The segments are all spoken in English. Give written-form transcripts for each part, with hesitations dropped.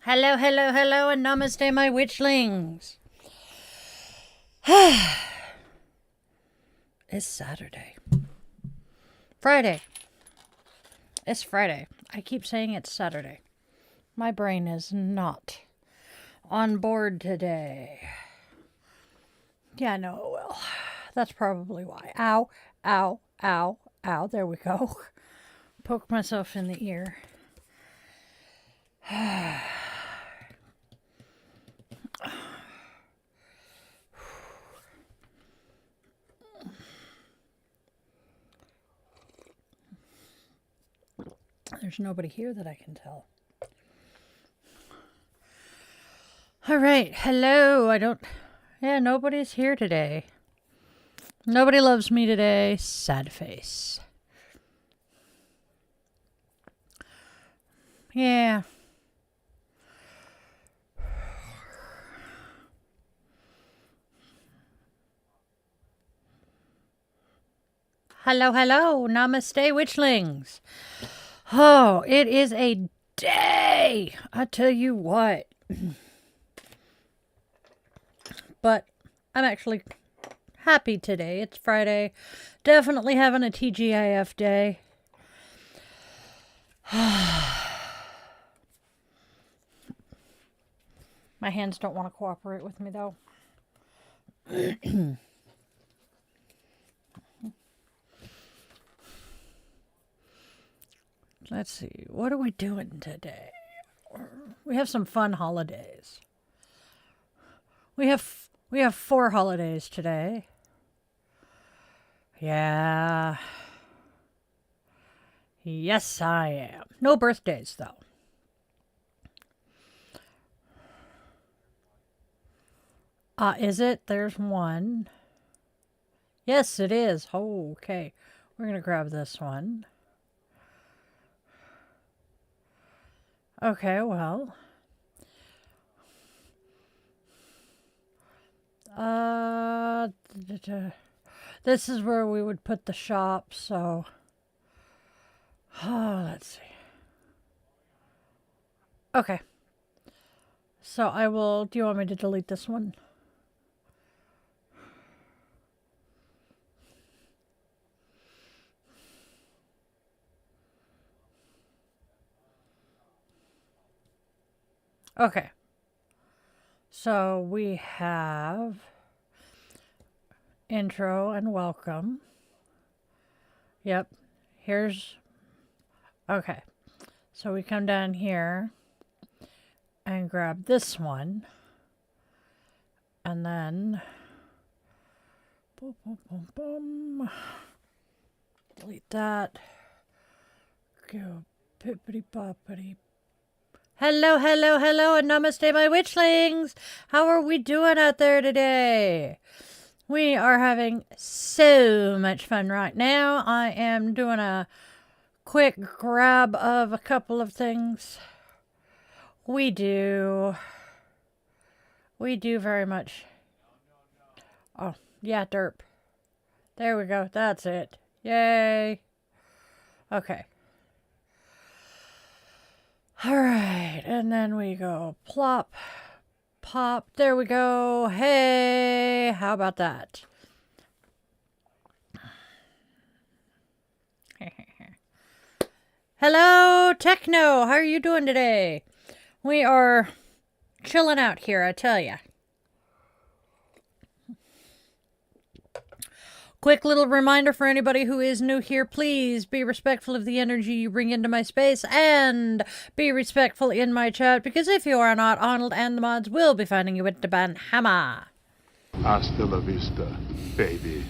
Hello, hello, hello, and namaste, my witchlings. It's Saturday. Friday. It's Friday. I keep saying it's Saturday. My brain is not on board today. Yeah, no, it will. That's probably why. Ow, ow, ow, ow. There we go. Poke myself in the ear. There's nobody here that I can tell. All right. Hello. Yeah, nobody's here today. Nobody loves me today. Sad face. Yeah. Hello, hello. Namaste, witchlings. Oh, it is a day. I tell you what. But I'm actually happy today. It's Friday. Definitely having a TGIF day. My hands don't want to cooperate with me, though. Let's see. What are we doing today? We have some fun holidays. We have 4 holidays today. Yeah. Yes, I am. No birthdays, though. Is it? There's one. Yes, it is. Oh, okay. We're going to grab this one. Okay, well. This is where we would put the shop, so. Oh, let's see. Okay. So I will. Do you want me to delete this one? Okay. So we have intro and welcome. Yep. Here's. Okay. So we come down here and grab this one. And then. Boom, boom, boom, boom. Delete that. Go pippity poppity. Hello, hello, hello, and namaste, my witchlings. How are we doing out there today? We are having so much fun right now. I am doing a quick grab of a couple of things. We do very much. Oh, yeah, derp. There we go. That's it. Yay. Okay. All right, and then we go plop, pop. There we go. Hey, how about that? Hello, Techno. How are you doing today? We are chilling out here, I tell ya. Quick little reminder for anybody who is new here, please be respectful of the energy you bring into my space and be respectful in my chat, because if you are not, Arnold and the mods will be finding you with the ban hammer. Hasta la vista, baby.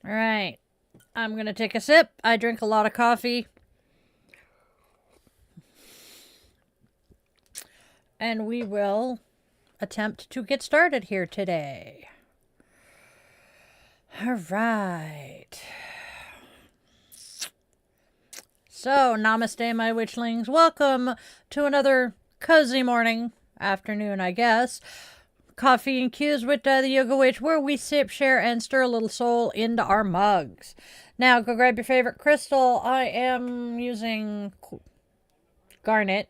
All right. I'm going to take a sip. I drink a lot of coffee. And we will attempt to get started here today. All right. So, namaste, my witchlings. Welcome to another cozy morning, afternoon, I guess. Coffee and Cues with the Yoga Witch, where we sip, share, and stir a little soul into our mugs. Now, go grab your favorite crystal. I am using garnet.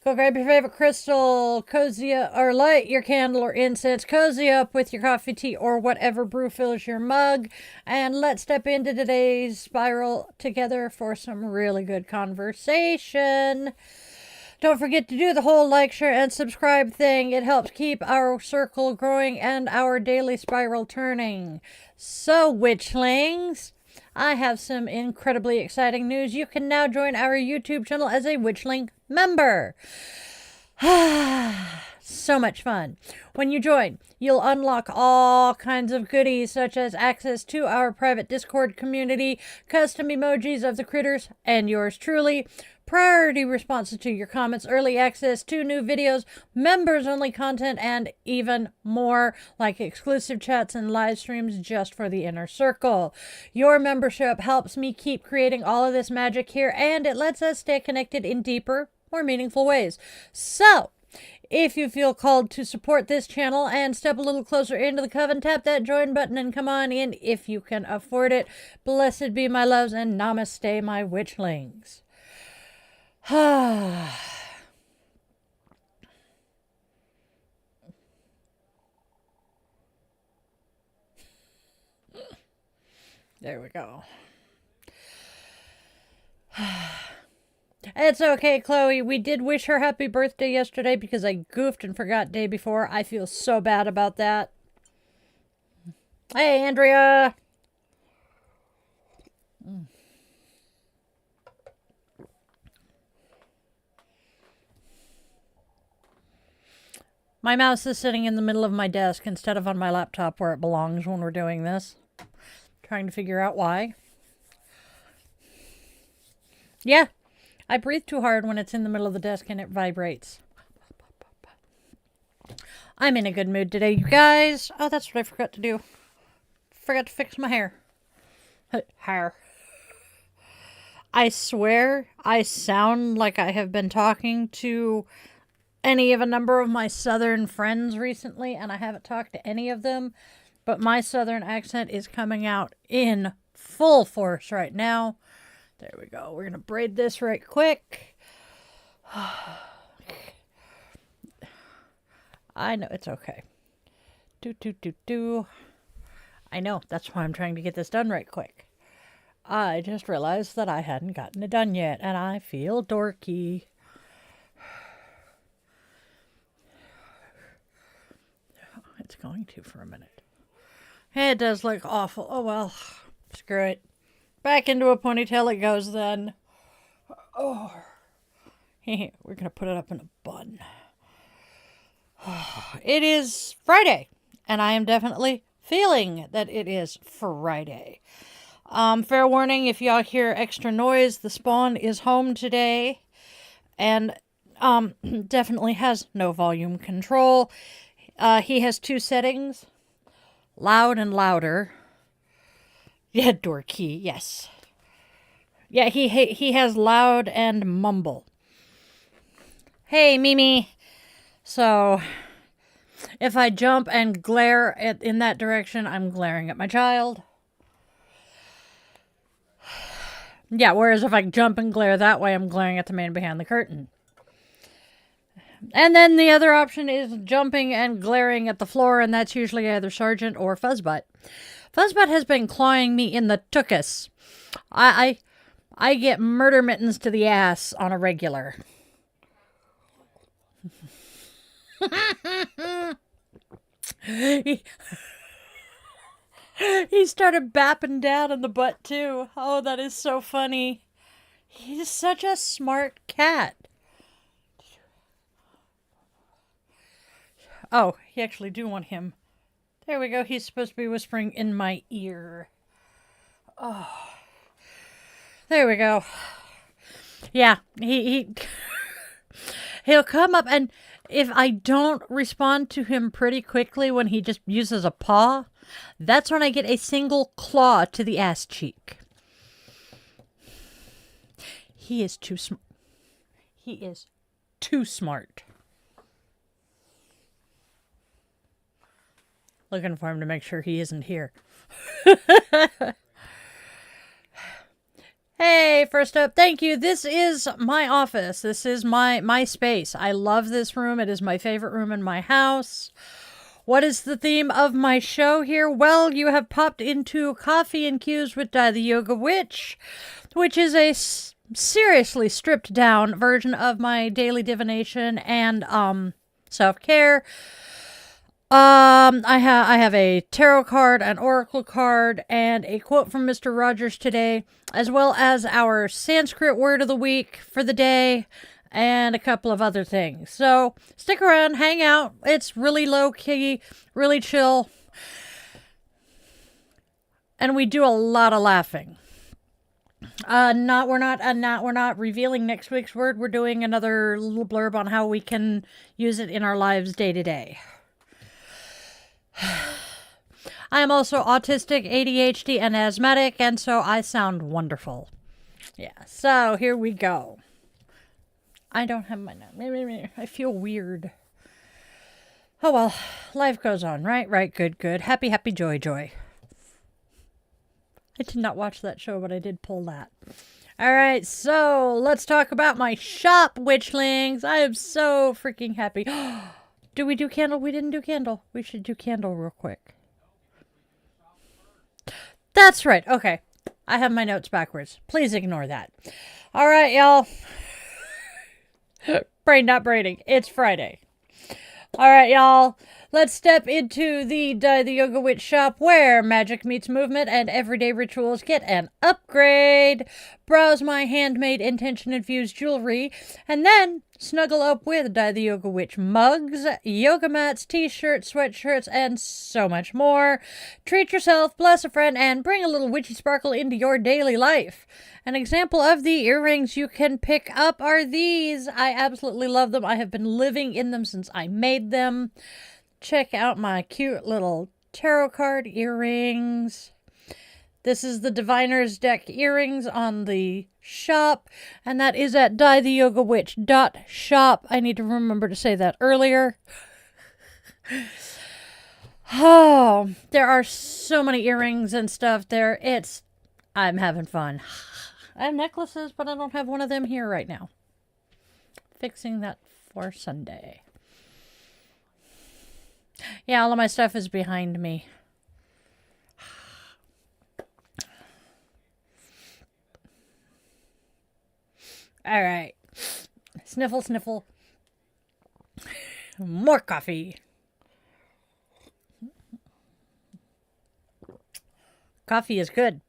Go grab your favorite crystal, cozy or light your candle or incense, cozy up with your coffee, tea, or whatever brew fills your mug, and let's step into today's spiral together for some really good conversation. Don't forget to do the whole like, share, and subscribe thing. It helps keep our circle growing and our daily spiral turning. So, Witchlings, I have some incredibly exciting news. You can now join our YouTube channel as a Witchling member. So much fun. When you join, you'll unlock all kinds of goodies, such as access to our private Discord community, custom emojis of the critters, and yours truly, priority responses to your comments, early access to new videos, members-only content, and even more, like exclusive chats and live streams just for the inner circle. Your membership helps me keep creating all of this magic here, and it lets us stay connected in deeper, more meaningful ways. So, if you feel called to support this channel and step a little closer into the coven, tap that join button and come on in if you can afford it. Blessed be my loves and namaste, my witchlings. There we go. It's okay, Chloe. We did wish her happy birthday yesterday because I goofed and forgot day before. I feel so bad about that. Hey, Andrea. My mouse is sitting in the middle of my desk instead of on my laptop where it belongs when we're doing this. Trying to figure out why. Yeah, I breathe too hard when it's in the middle of the desk and it vibrates. I'm in a good mood today, you guys. Oh, that's what I forgot to do. Forgot to fix my hair. Hair. I swear I sound like I have been talking to any of a number of my southern friends recently, and I haven't talked to any of them, but my southern accent is coming out in full force right now. There we go. We're gonna braid this right quick. I know it's okay. I know, that's why I'm trying to get this done right quick. I just realized that I hadn't gotten it done yet, and I feel dorky. It's going to for a minute. It does look awful. Oh well, screw it. Back into a ponytail it goes then. Oh, we're gonna put it up in a bun. It is Friday, and I am definitely feeling that it is Friday. Fair warning, if y'all hear extra noise, the spawn is home today, and definitely has no volume control. He has two settings, loud and louder. Yeah, door key, yes. Yeah, he has loud and mumble. Hey, Mimi. So, if I jump and glare in that direction, I'm glaring at my child. Yeah, whereas if I jump and glare that way, I'm glaring at the man behind the curtain. And then the other option is jumping and glaring at the floor, and that's usually either Sergeant or Fuzzbutt. Fuzzbutt has been clawing me in the tuchus. I get murder mittens to the ass on a regular. He started bapping down in the butt too. Oh, that is so funny. He's such a smart cat. Oh, you actually do want him. There we go. He's supposed to be whispering in my ear. Oh. There we go. Yeah, he'll come up, and if I don't respond to him pretty quickly when he just uses a paw, that's when I get a single claw to the ass cheek. He is too smart. He is too smart. Looking for him to make sure he isn't here. Hey, first up, thank you. This is my office. This is my space. I love this room. It is my favorite room in my house. What is the theme of my show here? Well, you have popped into Coffee and Cues with the Yoga Witch, which is a seriously stripped down version of my daily divination and self-care. I have a tarot card, an oracle card, and a quote from Mr. Rogers today, as well as our Sanskrit word of the week for the day, and a couple of other things. So stick around, hang out. It's really low key, really chill, and we do a lot of laughing. We're not revealing next week's word. We're doing another little blurb on how we can use it in our lives day to day. I am also autistic, ADHD, and asthmatic, and so I sound wonderful. Yeah, so here we go. I don't have my note. I feel weird. Oh well, life goes on, right? Right, good, good. Happy, happy, joy, joy. I did not watch that show, but I did pull that. All right, so let's talk about my shop, Witchlings. I am so freaking happy. Do we do candle? We didn't do candle. We should do candle real quick. That's right. Okay. I have my notes backwards. Please ignore that. All right, y'all. Brain not braining. It's Friday. All right, y'all. Let's step into the Yoga Witch shop where magic meets movement and everyday rituals get an upgrade. Browse my handmade intention-infused jewelry and then snuggle up with the Yoga Witch mugs, yoga mats, t-shirts, sweatshirts, and so much more. Treat yourself, bless a friend, and bring a little witchy sparkle into your daily life. An example of the earrings you can pick up are these. I absolutely love them. I have been living in them since I made them. Check out my cute little tarot card earrings. This is the Diviner's Deck earrings on the shop, and that is at dietheyogawitch.shop. I need to remember to say that earlier. Oh, there are so many earrings and stuff there. I'm having fun. I have necklaces, but I don't have one of them here right now. Fixing that for Sunday. Yeah, all of my stuff is behind me. All right. Sniffle, sniffle. More coffee. Coffee is good.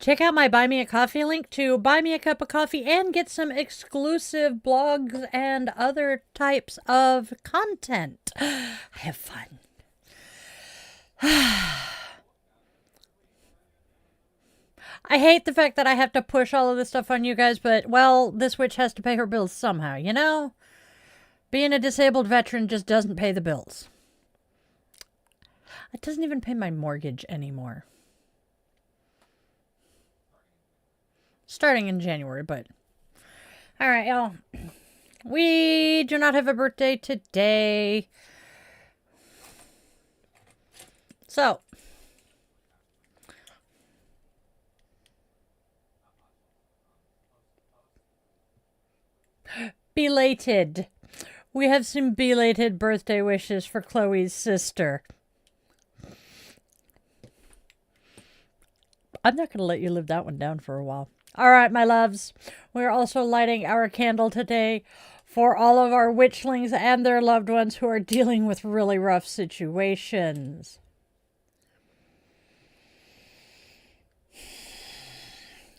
Check out my Buy Me a Coffee link to buy me a cup of coffee and get some exclusive blogs and other types of content. I have fun. I hate the fact that I have to push all of this stuff on you guys, but, well, this witch has to pay her bills somehow, you know? Being a disabled veteran just doesn't pay the bills. It doesn't even pay my mortgage anymore. Starting in January, but... All right, y'all. We do not have a birthday today. So... Belated. We have some belated birthday wishes for Chloe's sister. I'm not going to let you live that one down for a while. All right, my loves. We're also lighting our candle today for all of our witchlings and their loved ones who are dealing with really rough situations.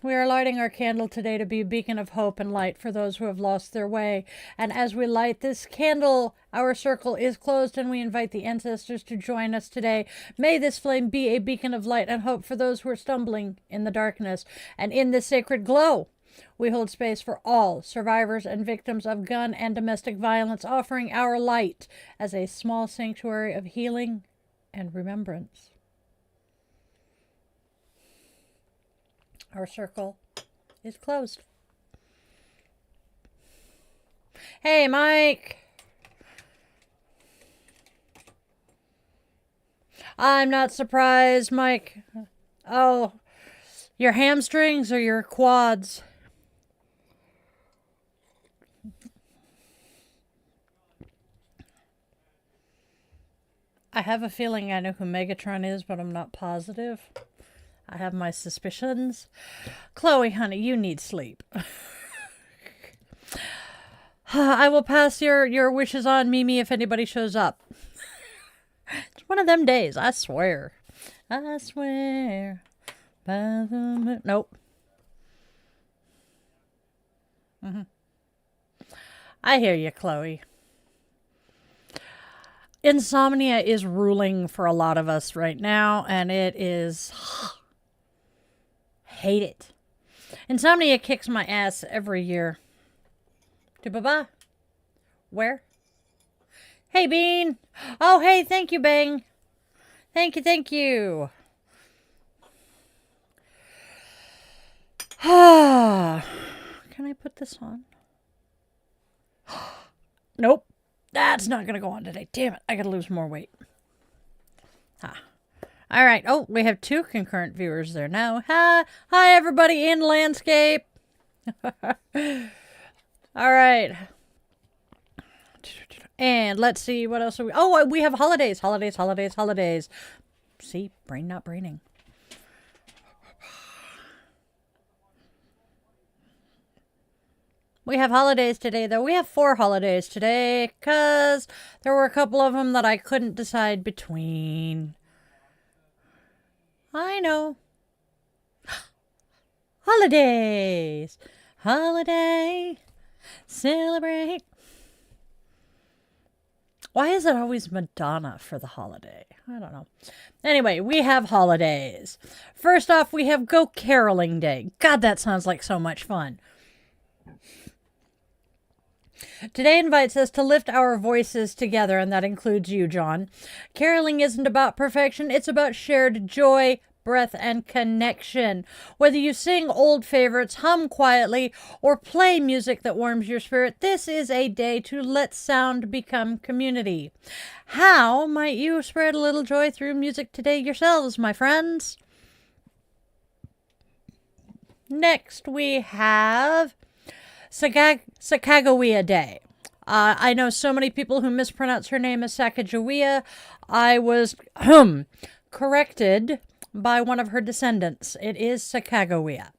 We are lighting our candle today to be a beacon of hope and light for those who have lost their way. And as we light this candle, our circle is closed and we invite the ancestors to join us today. May this flame be a beacon of light and hope for those who are stumbling in the darkness. And in this sacred glow, we hold space for all survivors and victims of gun and domestic violence, offering our light as a small sanctuary of healing and remembrance. Our circle is closed. Hey, Mike. I'm not surprised, Mike. Oh, your hamstrings or your quads? I have a feeling I know who Megatron is, but I'm not positive. I have my suspicions. Chloe, honey, you need sleep. I will pass your wishes on, Mimi, if anybody shows up. It's one of them days, I swear. I swear. By the moon. Nope. I hear you, Chloe. Insomnia is ruling for a lot of us right now, and it is... hate it. Insomnia kicks my ass every year. Bye-bye. Where? Hey, Bean. Oh, hey, thank you, Bang. Thank you, thank you. Can I put this on? Nope. That's not going to go on today. Damn it. I got to lose more weight. All right. Oh, we have 2 concurrent viewers there now. Hi, everybody in landscape. All right. And let's see, what else are we... Oh, we have holidays. See, brain not braining. We have holidays today, though. We have 4 holidays today, because there were a couple of them that I couldn't decide between. I know. Holidays. Holiday. Celebrate. Why is it always Madonna for the holiday? I don't know. Anyway, we have holidays. First off, we have Go Caroling Day. God, that sounds like so much fun. Today invites us to lift our voices together, and that includes you, John. Caroling isn't about perfection. It's about shared joy, breath, and connection. Whether you sing old favorites, hum quietly, or play music that warms your spirit, this is a day to let sound become community. How might you spread a little joy through music today yourselves, my friends? Next, we have Sacagawea Day. I know so many people who mispronounce her name as Sacagawea. I was corrected by one of her descendants. It is Sacagawea.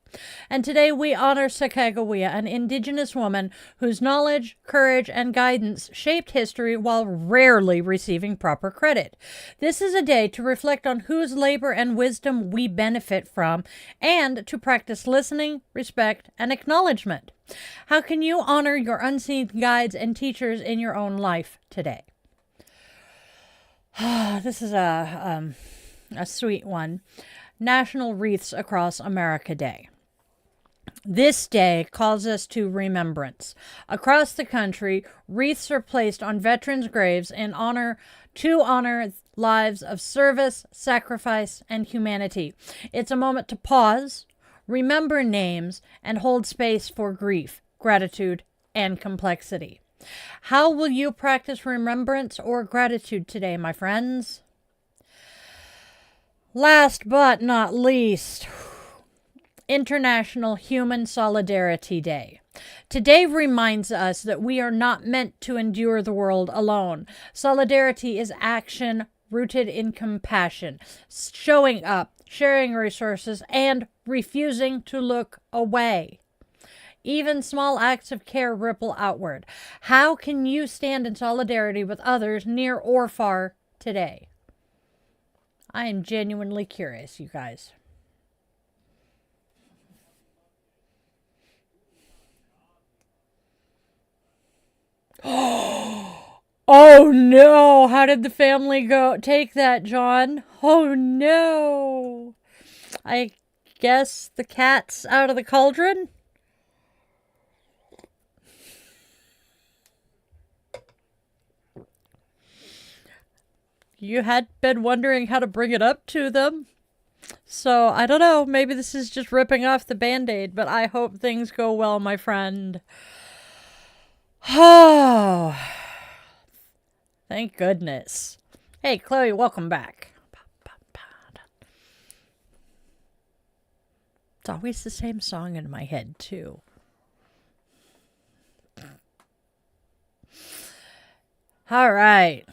And today we honor Sacagawea, an indigenous woman whose knowledge, courage, and guidance shaped history while rarely receiving proper credit. This is a day to reflect on whose labor and wisdom we benefit from, and to practice listening, respect, and acknowledgement. How can you honor your unseen guides and teachers in your own life today? This is a sweet one. National Wreaths Across America Day. This day calls us to remembrance. Across the country, wreaths are placed on veterans' graves to honor lives of service, sacrifice, and humanity. It's a moment to pause, remember names, and hold space for grief, gratitude, and complexity. How will you practice remembrance or gratitude today, my friends? Last but not least, International Human Solidarity Day. Today reminds us that we are not meant to endure the world alone. Solidarity is action rooted in compassion, showing up, sharing resources, and refusing to look away. Even small acts of care ripple outward. How can you stand in solidarity with others near or far today? I am genuinely curious, you guys. Oh no! How did the family go? Take that, John. Oh no! I guess the cat's out of the cauldron? You had been wondering how to bring it up to them. So, I don't know. Maybe this is just ripping off the Band-Aid, but I hope things go well, my friend. Oh, thank goodness. Hey, Chloe, welcome back. It's always the same song in my head, too. All right.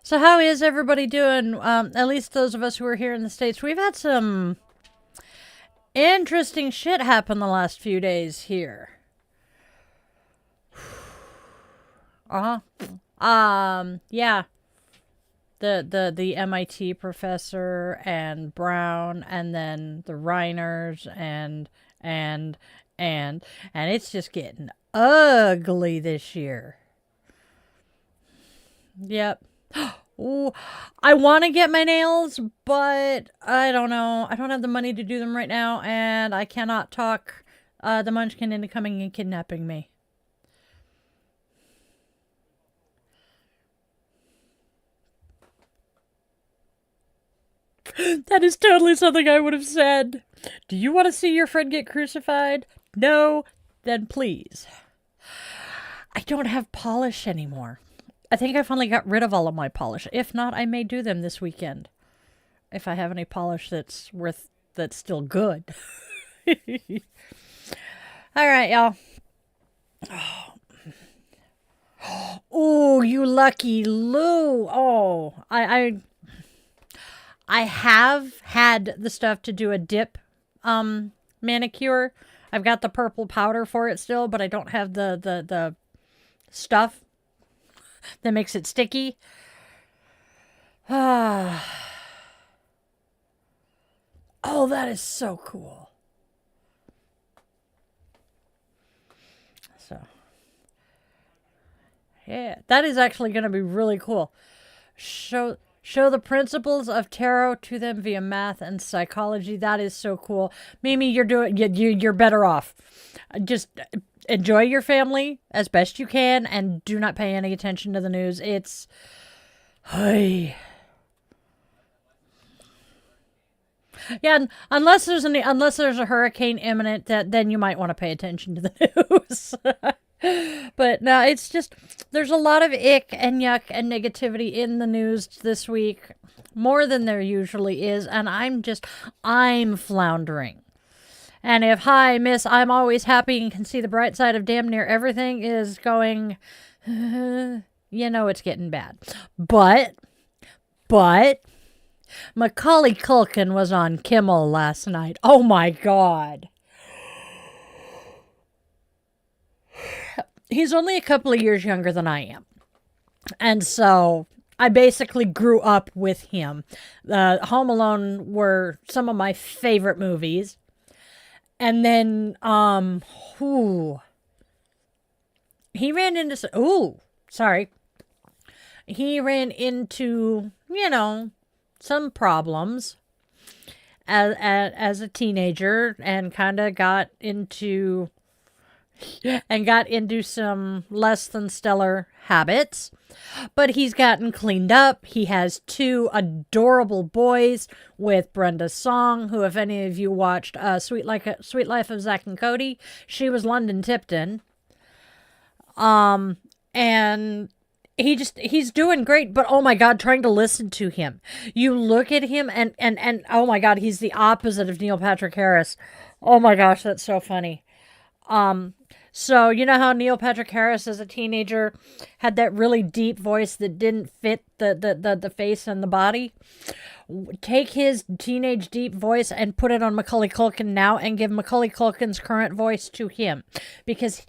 So how is everybody doing? At least those of us who are here in the States. We've had some interesting shit happen the last few days here. Yeah. The MIT professor and Brown, and then the Reiners and it's just getting ugly this year. Yep. Ooh, I want to get my nails, but I don't know. I don't have the money to do them right now, and I cannot talk the Munchkin into coming and kidnapping me. That is totally something I would have said. Do you want to see your friend get crucified? No? Then please. I don't have polish anymore. I think I finally got rid of all of my polish. If not, I may do them this weekend. If I have any polish that's still good. All right, y'all. Oh, you lucky Lou. Oh, I have had the stuff to do a dip manicure. I've got the purple powder for it still, but I don't have the stuff that makes it sticky. Oh, that is so cool. So, yeah, that is actually going to be really cool. Show the principles of tarot to them via math and psychology. That is so cool. Mimi, you're better off. Just enjoy your family as best you can and do not pay any attention to the news. It's hey. Yeah, unless there's a hurricane imminent, then you might want to pay attention to the news. But no, it's just, there's a lot of ick and yuck and negativity in the news this week, more than there usually is, and I'm floundering. And if hi, miss, I'm always happy and can see the bright side of damn near everything is going, you know it's getting bad. But, Macaulay Culkin was on Kimmel last night. Oh my God. He's only a couple of years younger than I am. And so I basically grew up with him. Home Alone were some of my favorite movies. And then, he ran into, he ran into, some problems as a teenager and kind of got into some less than stellar habits, but he's gotten cleaned up. He has 2 adorable boys with Brenda Song, who, if any of you watched Sweet Life of Zack and Cody, she was London Tipton. And he's doing great, but oh my God, trying to listen to him. You look at him and oh my God, he's the opposite of Neil Patrick Harris. Oh my gosh, that's so funny. So, you know how Neil Patrick Harris as a teenager had that really deep voice that didn't fit the face and the body? Take his teenage deep voice and put it on Macaulay Culkin now and give Macaulay Culkin's current voice to him. Because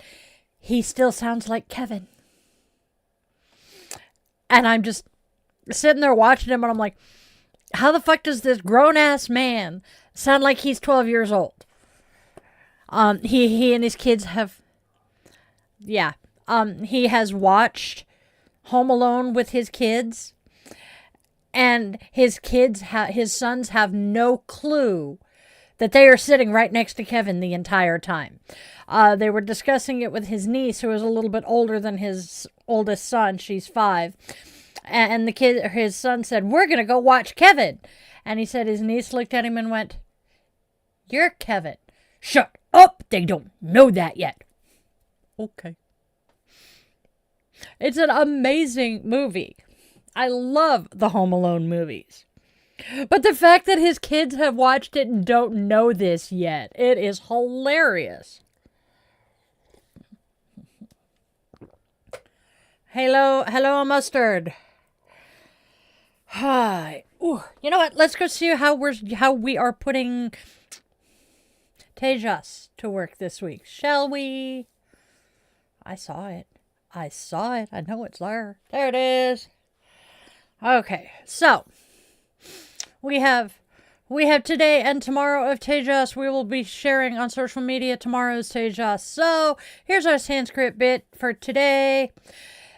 he still sounds like Kevin. And I'm just sitting there watching him and I'm like, how the fuck does this grown-ass man sound like he's 12 years old? He and his kids have... Yeah. He has watched Home Alone with his kids, and his sons have no clue that they are sitting right next to Kevin the entire time. They were discussing it with his niece, who is a little bit older than his oldest son. She's 5. And his son said, "We're going to go watch Kevin." And he said his niece looked at him and went, "You're Kevin." "Shut up! They don't know that yet." Okay. It's an amazing movie. I love the Home Alone movies. But the fact that his kids have watched it and don't know this yet, it is hilarious. Hello, mustard. Hi. Ooh, you know what? Let's go see how we are putting Tejas to work this week, shall we? I saw it. I know it's there. There it is. Okay, so we have today and tomorrow of Tejas. We will be sharing on social media tomorrow's Tejas. So here's our Sanskrit bit for today.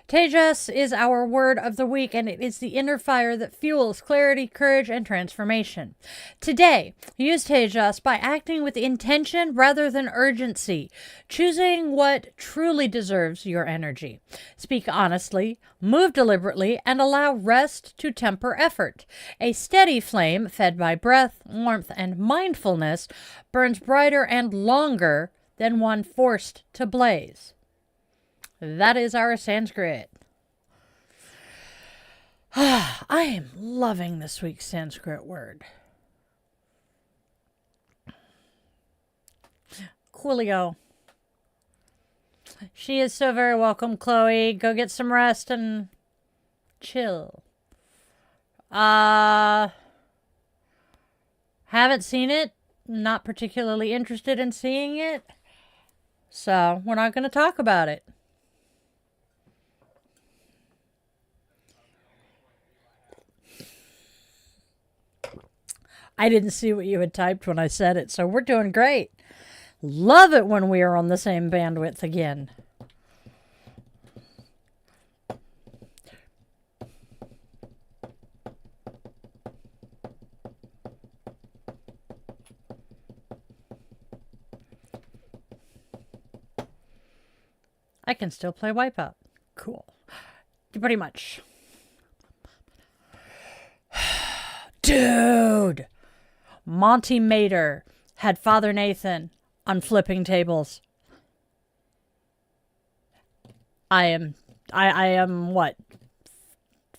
Tejas is our word of the week, and it is the inner fire that fuels clarity, courage, and transformation. Today, use Tejas by acting with intention rather than urgency, choosing what truly deserves your energy. Speak honestly, move deliberately, and allow rest to temper effort. A steady flame, fed by breath, warmth, and mindfulness, burns brighter and longer than one forced to blaze. That is our Sanskrit. I am loving this week's Sanskrit word. Coolio. She is so very welcome, Chloe. Go get some rest and chill. Haven't seen it. Not particularly interested in seeing it. So we're not going to talk about it. I didn't see what you had typed when I said it, so we're doing great. Love it when we are on the same bandwidth again. I can still play Wipeout. Cool. Pretty much. Dude! Monty Mater had Father Nathan on flipping tables. I am what,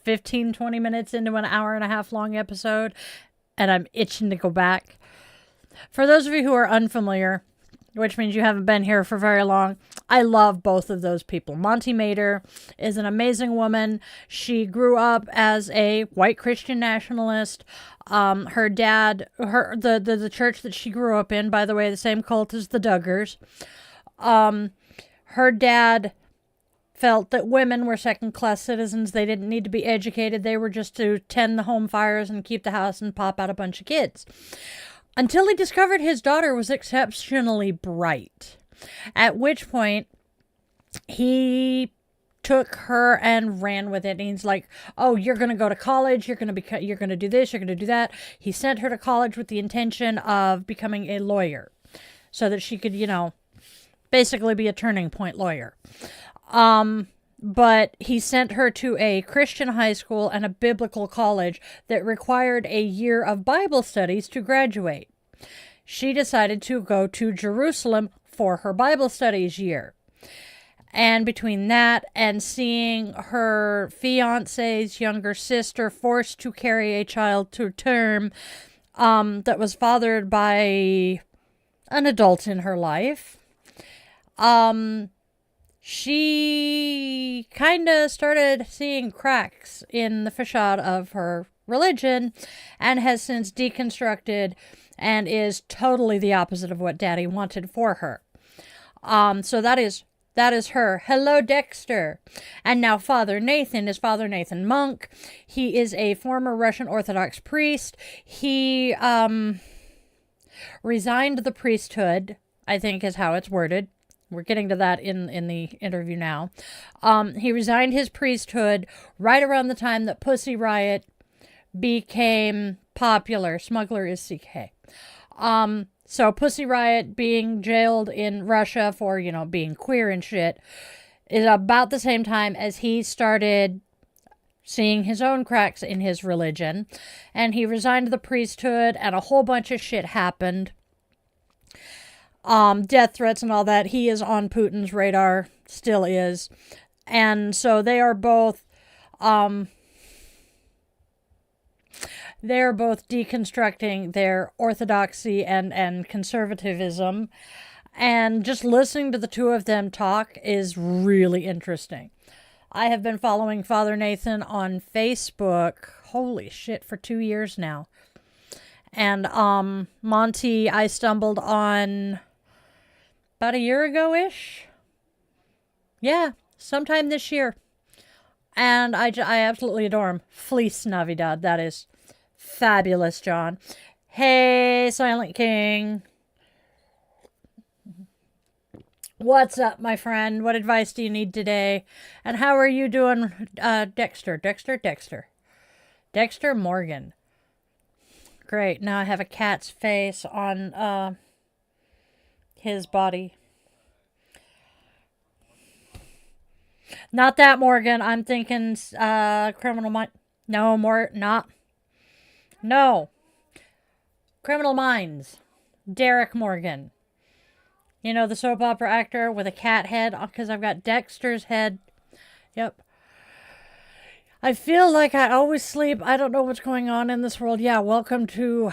15, 20 minutes into an hour and a half long episode, and I'm itching to go back. For those of you who are unfamiliar, which means you haven't been here for very long, I love both of those people. Monty Mater is an amazing woman. She grew up as a white Christian nationalist. Her dad, the church that she grew up in, by the way, the same cult as the Duggars. Her dad felt that women were second-class citizens. They didn't need to be educated. They were just to tend the home fires and keep the house and pop out a bunch of kids. Until he discovered his daughter was exceptionally bright. At which point, he took her and ran with it. And he's like, oh, you're going to go to college. You're going to do this. You're going to do that. He sent her to college with the intention of becoming a lawyer so that she could, basically be a turning point lawyer. But he sent her to a Christian high school and a biblical college that required a year of Bible studies to graduate. She decided to go to Jerusalem for her Bible studies year. And between that and seeing her fiance's younger sister forced to carry a child to term that was fathered by an adult in her life, she kind of started seeing cracks in the facade of her religion and has since deconstructed and is totally the opposite of what Daddy wanted for her. So that is her. Hello, Dexter. And now Father Nathan is Father Nathan Monk. He is a former Russian Orthodox priest. He resigned the priesthood, I think is how it's worded. We're getting to that in the interview now. He resigned his priesthood right around the time that Pussy Riot became popular. Smuggler is CK. So Pussy Riot being jailed in Russia for, being queer and shit is about the same time as he started seeing his own cracks in his religion. And he resigned the priesthood and a whole bunch of shit happened. Death threats and all that. He is on Putin's radar, still is. And so they are both, they're both deconstructing their orthodoxy and conservatism. And just listening to the two of them talk is really interesting. I have been following Father Nathan on Facebook, holy shit, for 2 years now. And Monty, I stumbled on about a year ago-ish. Yeah, sometime this year. And I absolutely adore him. Feliz Navidad, that is fabulous, John. Hey, Silent King. What's up, my friend? What advice do you need today? And how are you doing, Dexter Morgan. Great. Now I have a cat's face on his body. Not that Morgan. I'm thinking Criminal Mind. No, more not. No. Criminal Minds. Derek Morgan. You know, the soap opera actor with a cat head, because I've got Dexter's head. Yep. I feel like I always sleep. I don't know what's going on in this world. Yeah, welcome to...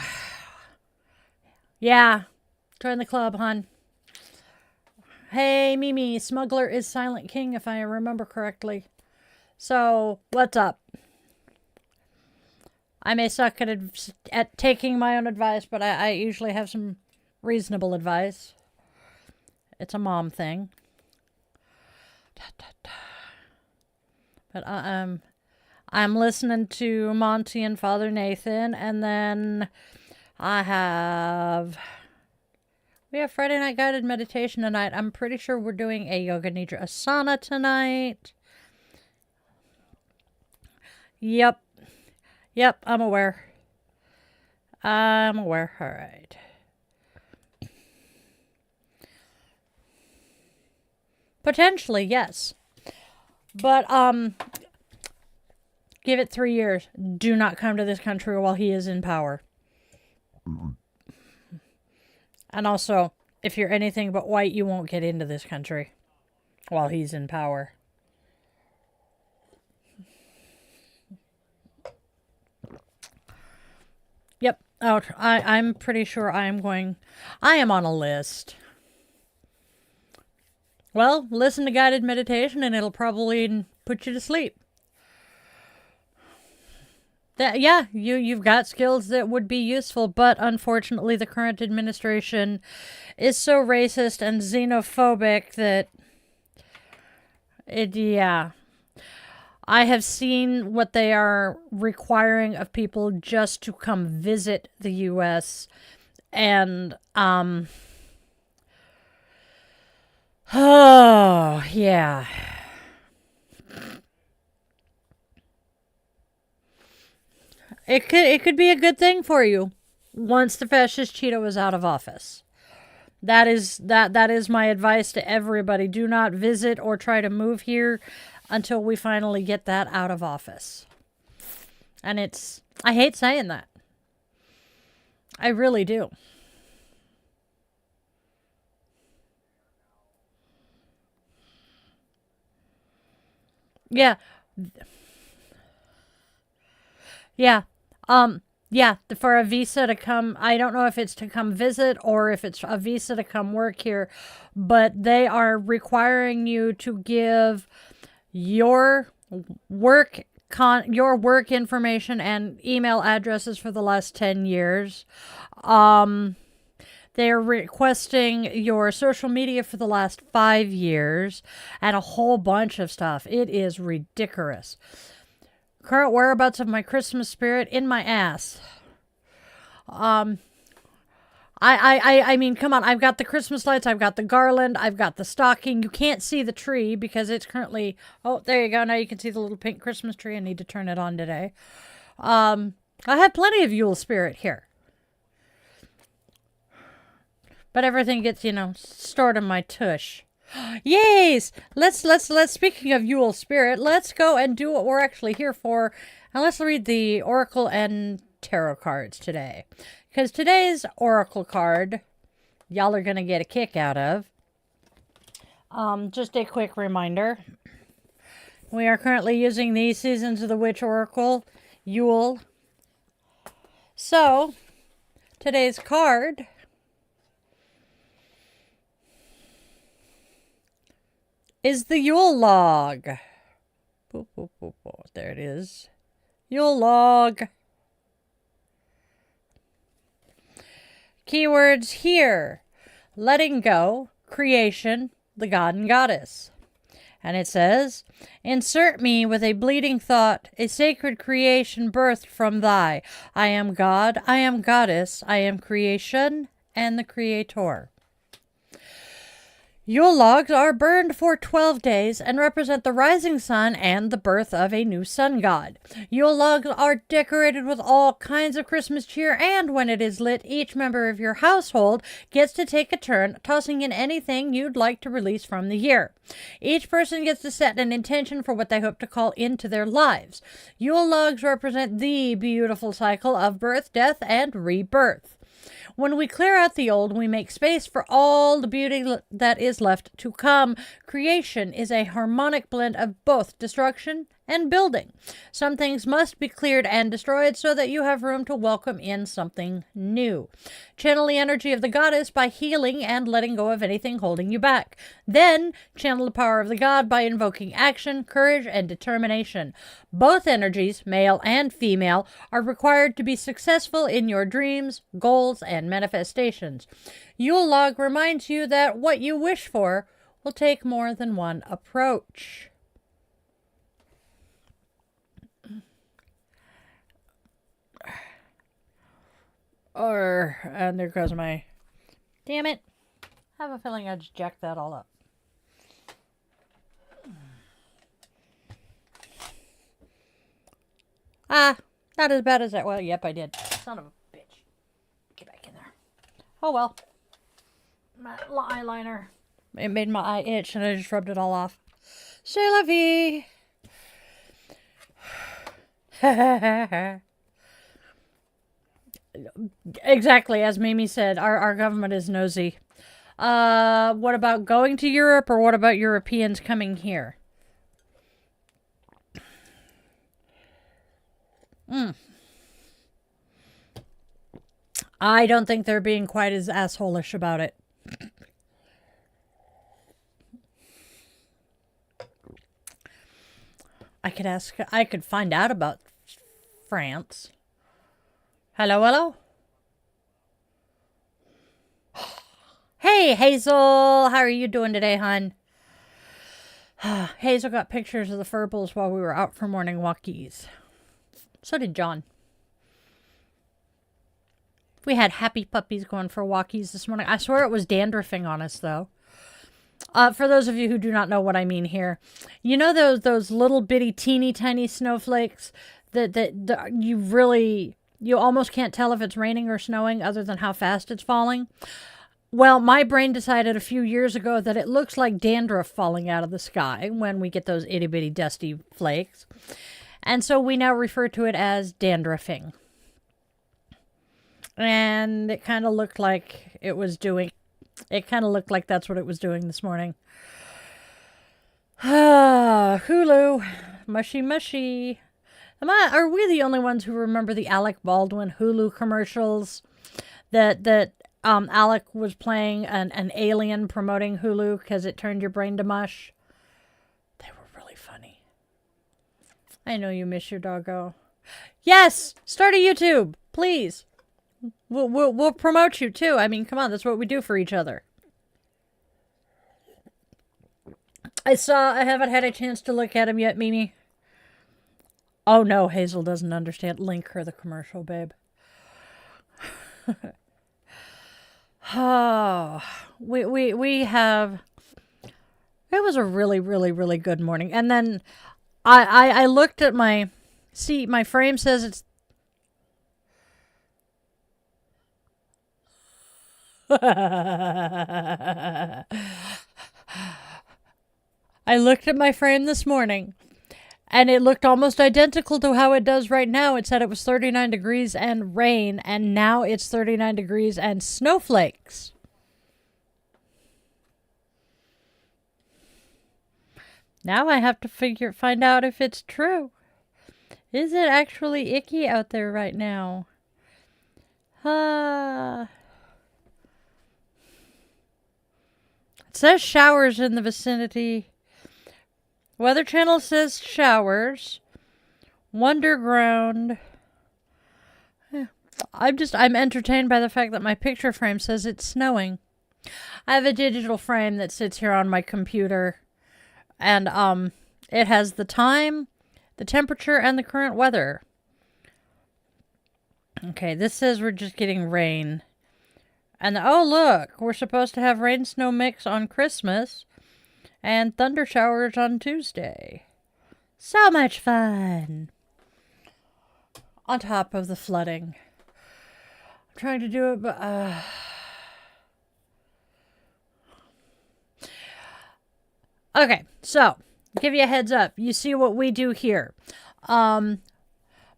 Yeah, join the club, hon. Hey, Mimi, Smuggler is Silent King, if I remember correctly. So, what's up? I may suck at taking my own advice, but I usually have some reasonable advice. It's a mom thing. But I'm listening to Monty and Father Nathan, and then we have Friday Night Guided Meditation tonight. I'm pretty sure we're doing a Yoga Nidra Asana tonight. Yep, I'm aware. All right. Potentially, yes. But, give it 3 years. Do not come to this country while he is in power. And also, if you're anything but white, you won't get into this country while he's in power. Yep. Oh, I'm pretty sure I am on a list. Well, listen to guided meditation and it'll probably put you to sleep. Yeah, you've got skills that would be useful, but unfortunately the current administration is so racist and xenophobic that yeah. I have seen what they are requiring of people just to come visit the U.S. and oh, yeah. It could be a good thing for you once the fascist Cheeto is out of office. That is my advice to everybody. Do not visit or try to move here until we finally get that out of office. And I hate saying that. I really do. Yeah. Yeah. Yeah, for a visa to come, I don't know if it's to come visit or if it's a visa to come work here, but they are requiring you to give your work information and email addresses for the last 10 years. They're requesting your social media for the last 5 years and a whole bunch of stuff. It is ridiculous. Current whereabouts of my Christmas spirit in my ass. I mean, come on. I've got the Christmas lights. I've got the garland. I've got the stocking. You can't see the tree because it's currently... Oh, there you go. Now you can see the little pink Christmas tree. I need to turn it on today. I have plenty of Yule spirit here. But everything gets, stored in my tush. Yes! Let's speaking of Yule spirit, let's go and do what we're actually here for. And let's read the Oracle and Tarot cards today. Because today's Oracle card, y'all are going to get a kick out of. Just a quick reminder. We are currently using the Seasons of the Witch Oracle, Yule, So, today's card is the Yule log. Boop, boop, boop, boop. There it is. Yule log. Keywords here: letting go, creation, the god and goddess. And it says, insert me with a bleeding thought, a sacred creation birthed from thy. I am God, I am goddess, I am creation and the creator. Yule logs are burned for 12 days and represent the rising sun and the birth of a new sun god. Yule logs are decorated with all kinds of Christmas cheer, and when it is lit, each member of your household gets to take a turn tossing in anything you'd like to release from the year. Each person gets to set an intention for what they hope to call into their lives. Yule logs represent the beautiful cycle of birth, death, and rebirth. When we clear out the old, we make space for all the beauty that is left to come. Creation is a harmonic blend of both destruction and building. Some things must be cleared and destroyed so that you have room to welcome in something new. Channel the energy of the goddess by healing and letting go of anything holding you back. Then, channel the power of the god by invoking action, courage, and determination. Both energies, male and female, are required to be successful in your dreams, goals, and manifestations. Yule log reminds you that what you wish for will take more than one approach. And there goes my... Damn it. I have a feeling I just jacked that all up. Not as bad as that. Well, yep, I did. Son of a bitch. Get back in there. Oh, well. My eyeliner. It made my eye itch, and I just rubbed it all off. C'est la vie. Exactly, as Mimi said, our government is nosy. What about going to Europe, or what about Europeans coming here? I don't think they're being quite as asshole-ish about it. I could find out about France. Hello, hello? Hey, Hazel! How are you doing today, hon? Hazel got pictures of the furballs while we were out for morning walkies. So did John. We had happy puppies going for walkies this morning. I swear it was dandruffing on us, though. For those of you who do not know what I mean here, you know those little bitty teeny tiny snowflakes that you almost can't tell if it's raining or snowing other than how fast it's falling? Well, my brain decided a few years ago that it looks like dandruff falling out of the sky when we get those itty bitty dusty flakes. And so we now refer to it as dandruffing. And it kind of looked like it was doing... It kind of looked like that's what it was doing this morning. Hulu. Mushy mushy. Are we the only ones who remember the Alec Baldwin Hulu commercials? That Alec was playing an alien promoting Hulu because it turned your brain to mush. They were really funny. I know you miss your doggo. Yes! Start a YouTube! Please! We'll promote you too. I mean, come on, that's what we do for each other. I haven't had a chance to look at him yet, Mimi. Oh no, Hazel doesn't understand. Link her the commercial, babe. Oh, we have... It was a really, really, really good morning. And then I looked at my... See, my frame says it's... I looked at my frame this morning, and it looked almost identical to how it does right now. It said it was 39 degrees and rain, and now it's 39 degrees and snowflakes. Now I have to find out if it's true. Is it actually icky out there right now? It says showers in the vicinity. Weather Channel says showers. Wonderground. I'm entertained by the fact that my picture frame says it's snowing. I have a digital frame that sits here on my computer, and it has the time, the temperature, and the current weather. Okay, this says we're just getting rain. And oh look, we're supposed to have rain snow mix on Christmas and thunder showers on Tuesday. So much fun. On top of the flooding. I'm trying to do it, but okay, so give you a heads up. You see what we do here.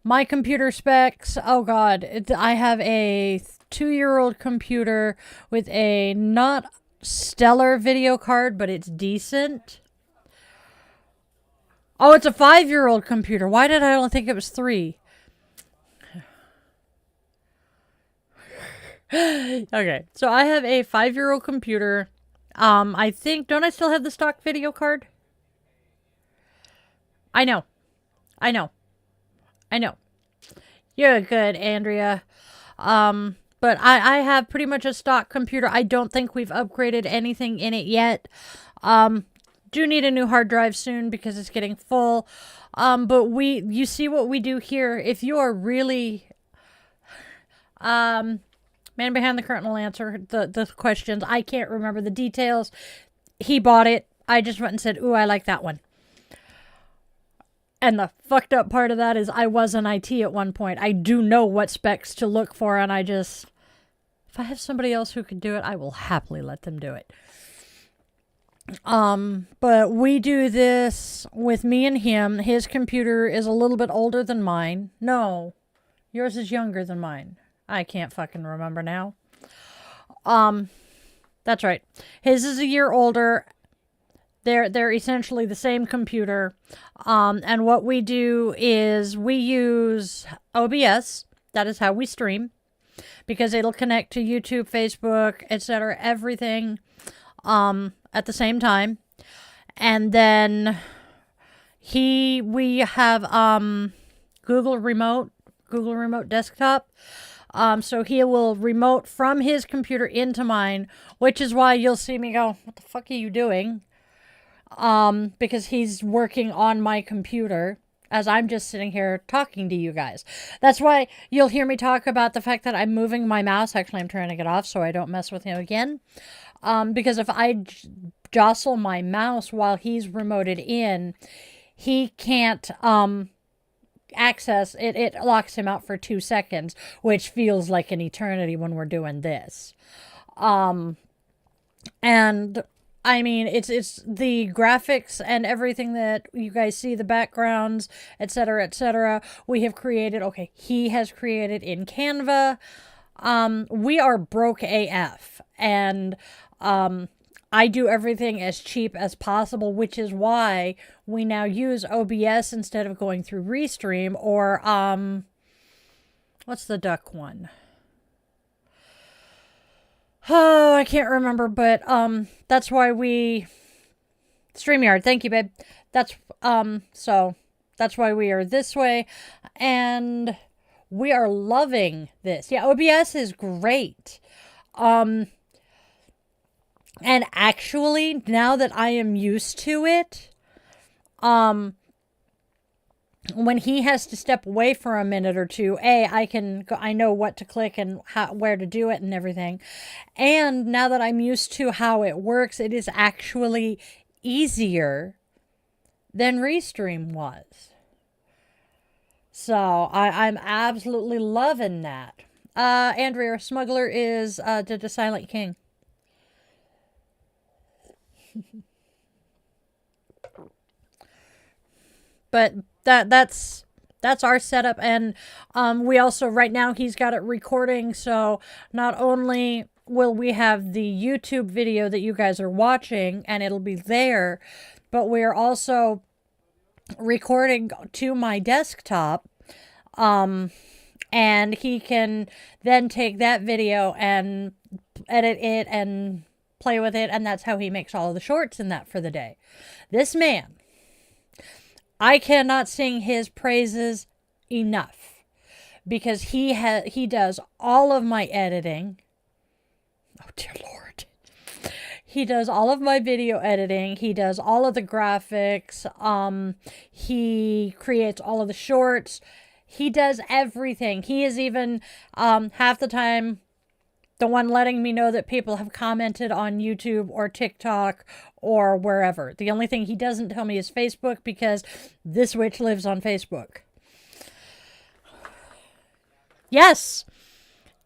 My computer specs, oh god, I have a 2-year-old computer with a not stellar video card, but it's decent. Oh, it's a 5-year-old computer. Why did I only think it was 3? Okay, so I have a 5-year-old computer. I think, don't I still have the stock video card? I know. You're good, Andrea. But I have pretty much a stock computer. I don't think we've upgraded anything in it yet. Do need a new hard drive soon because it's getting full. But you see what we do here. If you are really, man behind the curtain will answer the questions. I can't remember the details. He bought it. I just went and said, ooh, I like that one. And the fucked up part of that is I was in IT at one point. I do know what specs to look for, and if I have somebody else who can do it, I will happily let them do it. But we do this with me and him. His computer is a little bit older than mine. No, yours is younger than mine. I can't fucking remember now. That's right. His is a year older. They're essentially the same computer. And what we do is we use OBS. That is how we stream. Because it'll connect to YouTube, Facebook, etc. Everything at the same time. And then we have Google Remote Desktop. So he will remote from his computer into mine, which is why you'll see me go, what the fuck are you doing? Because he's working on my computer as I'm just sitting here talking to you guys. That's why you'll hear me talk about the fact that I'm moving my mouse. Actually, I'm turning it off so I don't mess with him again. Because if I jostle my mouse while he's remoted in, he can't access it. It locks him out for 2 seconds, which feels like an eternity when we're doing this. And I mean, it's the graphics and everything that you guys see, the backgrounds, etc. We have created. Okay, he has created in Canva. We are broke AF, and I do everything as cheap as possible, which is why we now use OBS instead of going through Restream or what's the duck one? Oh, I can't remember, but that's why we StreamYard. Thank you, babe. That's so that's why we are this way, and we are loving this. Yeah, OBS is great. And actually, now that I am used to it, when he has to step away for a minute or two, I know what to click and where to do it and everything. And now that I'm used to how it works, it is actually easier than Restream was. So I'm absolutely loving that. Andrea, Smuggler is the Silent King. But that's our setup, and we also right now he's got it recording, so not only will we have the YouTube video that you guys are watching and it'll be there, but we're also recording to my desktop, And he can then take that video and edit it and play with it. And that's how he makes all of the shorts and that for the day. This man, I cannot sing his praises enough because he does all of my editing. Oh, dear Lord. He does all of my video editing. He does all of the graphics. He creates all of the shorts. He does everything. He is even half the time the one letting me know that people have commented on YouTube or TikTok or wherever. The only thing he doesn't tell me is Facebook because this witch lives on Facebook. Yes.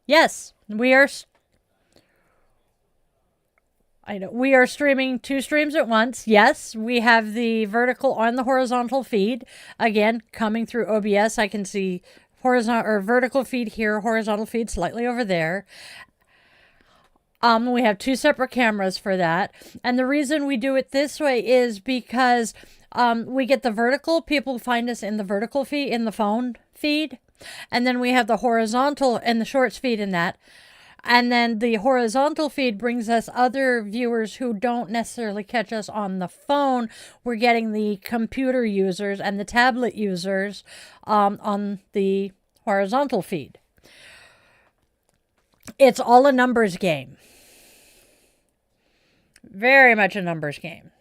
Yes. We are streaming 2 streams at once. Yes, we have the vertical and the horizontal feed. Again, coming through OBS, I can see horizontal or vertical feed here, horizontal feed slightly over there. We have 2 separate cameras for that. And the reason we do it this way is because we get the vertical. People find us in the vertical feed, in the phone feed. And then we have the horizontal and the shorts feed in that. And then the horizontal feed brings us other viewers who don't necessarily catch us on the phone. We're getting the computer users and the tablet users on the horizontal feed. It's all a numbers game. Very much a numbers game.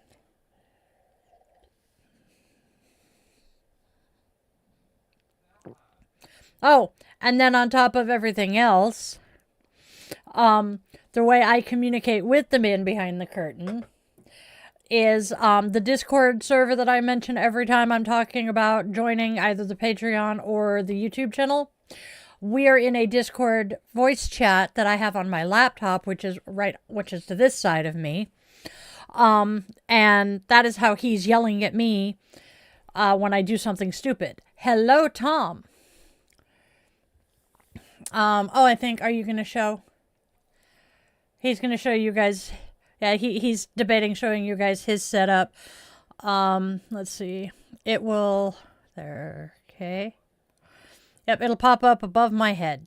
Oh, and then on top of everything else, the way I communicate with the man behind the curtain is the Discord server that I mention every time I'm talking about joining either the Patreon or the YouTube channel. We are in a Discord voice chat that I have on my laptop, which is to this side of me. And that is how he's yelling at me when I do something stupid. Hello, Tom. I think, are you going to show? He's going to show you guys. Yeah, he's debating showing you guys his setup. Let's see. It will, there, okay. Yep, it'll pop up above my head.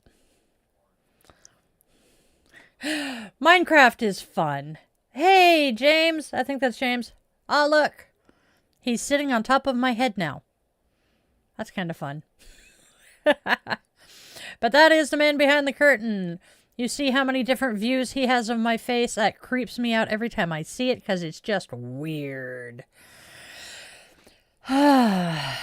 Minecraft is fun. Hey, James. I think that's James. Oh, look. He's sitting on top of my head now. That's kind of fun. But that is the man behind the curtain. You see how many different views he has of my face? That creeps me out every time I see it because it's just weird. And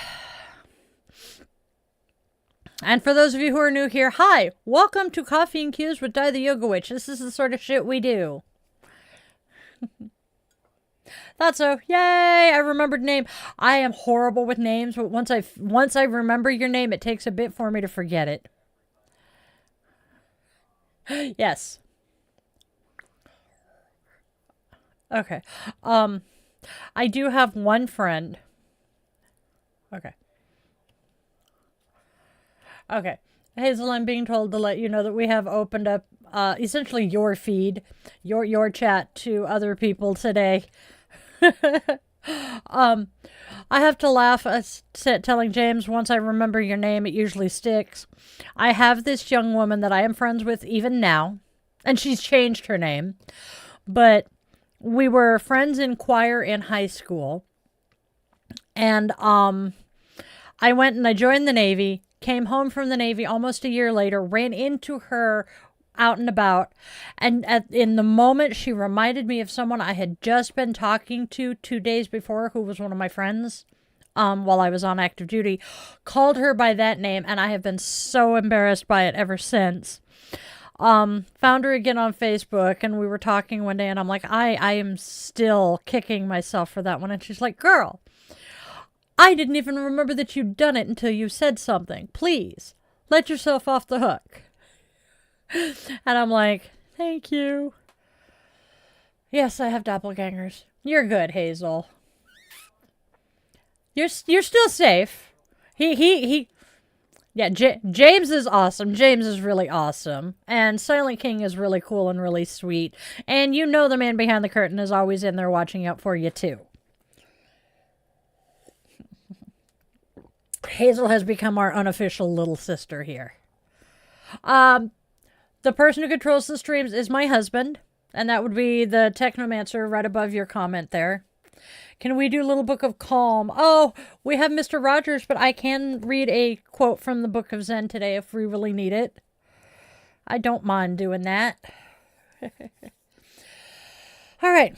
for those of you who are new here, hi! Welcome to Coffee and Cues with Di the Yoga Witch. This is the sort of shit we do. Thought so. Yay! I remembered name. I am horrible with names, but once I remember your name, it takes a bit for me to forget it. Yes. Okay. I do have one friend. Okay. Okay. Hazel, I'm being told to let you know that we have opened up essentially your feed, your chat to other people today. I have to laugh telling James, once I remember your name, it usually sticks. I have this young woman that I am friends with even now, and she's changed her name, but we were friends in choir in high school, and I went and I joined the Navy, came home from the Navy almost a year later, ran into her out and about, and in the moment she reminded me of someone I had just been talking to 2 days before, who was one of my friends while I was on active duty. Called her by that name, and I have been so embarrassed by it ever since. Found her again on Facebook, and we were talking one day, and I'm like, I am still kicking myself for that one. And she's like, girl, I didn't even remember that you'd done it until you said something. Please let yourself off the hook. And I'm like, thank you. Yes, I have doppelgangers. You're good, Hazel. You're still safe. Yeah, James is awesome. James is really awesome. And Silent King is really cool and really sweet. And you know the man behind the curtain is always in there watching out for you too. Hazel has become our unofficial little sister here. The person who controls the streams is my husband, and that would be the Technomancer right above your comment there. Can we do Little Book of Calm? Oh, we have Mr. Rogers, but I can read a quote from the Book of Zen today if we really need it. I don't mind doing that. All right,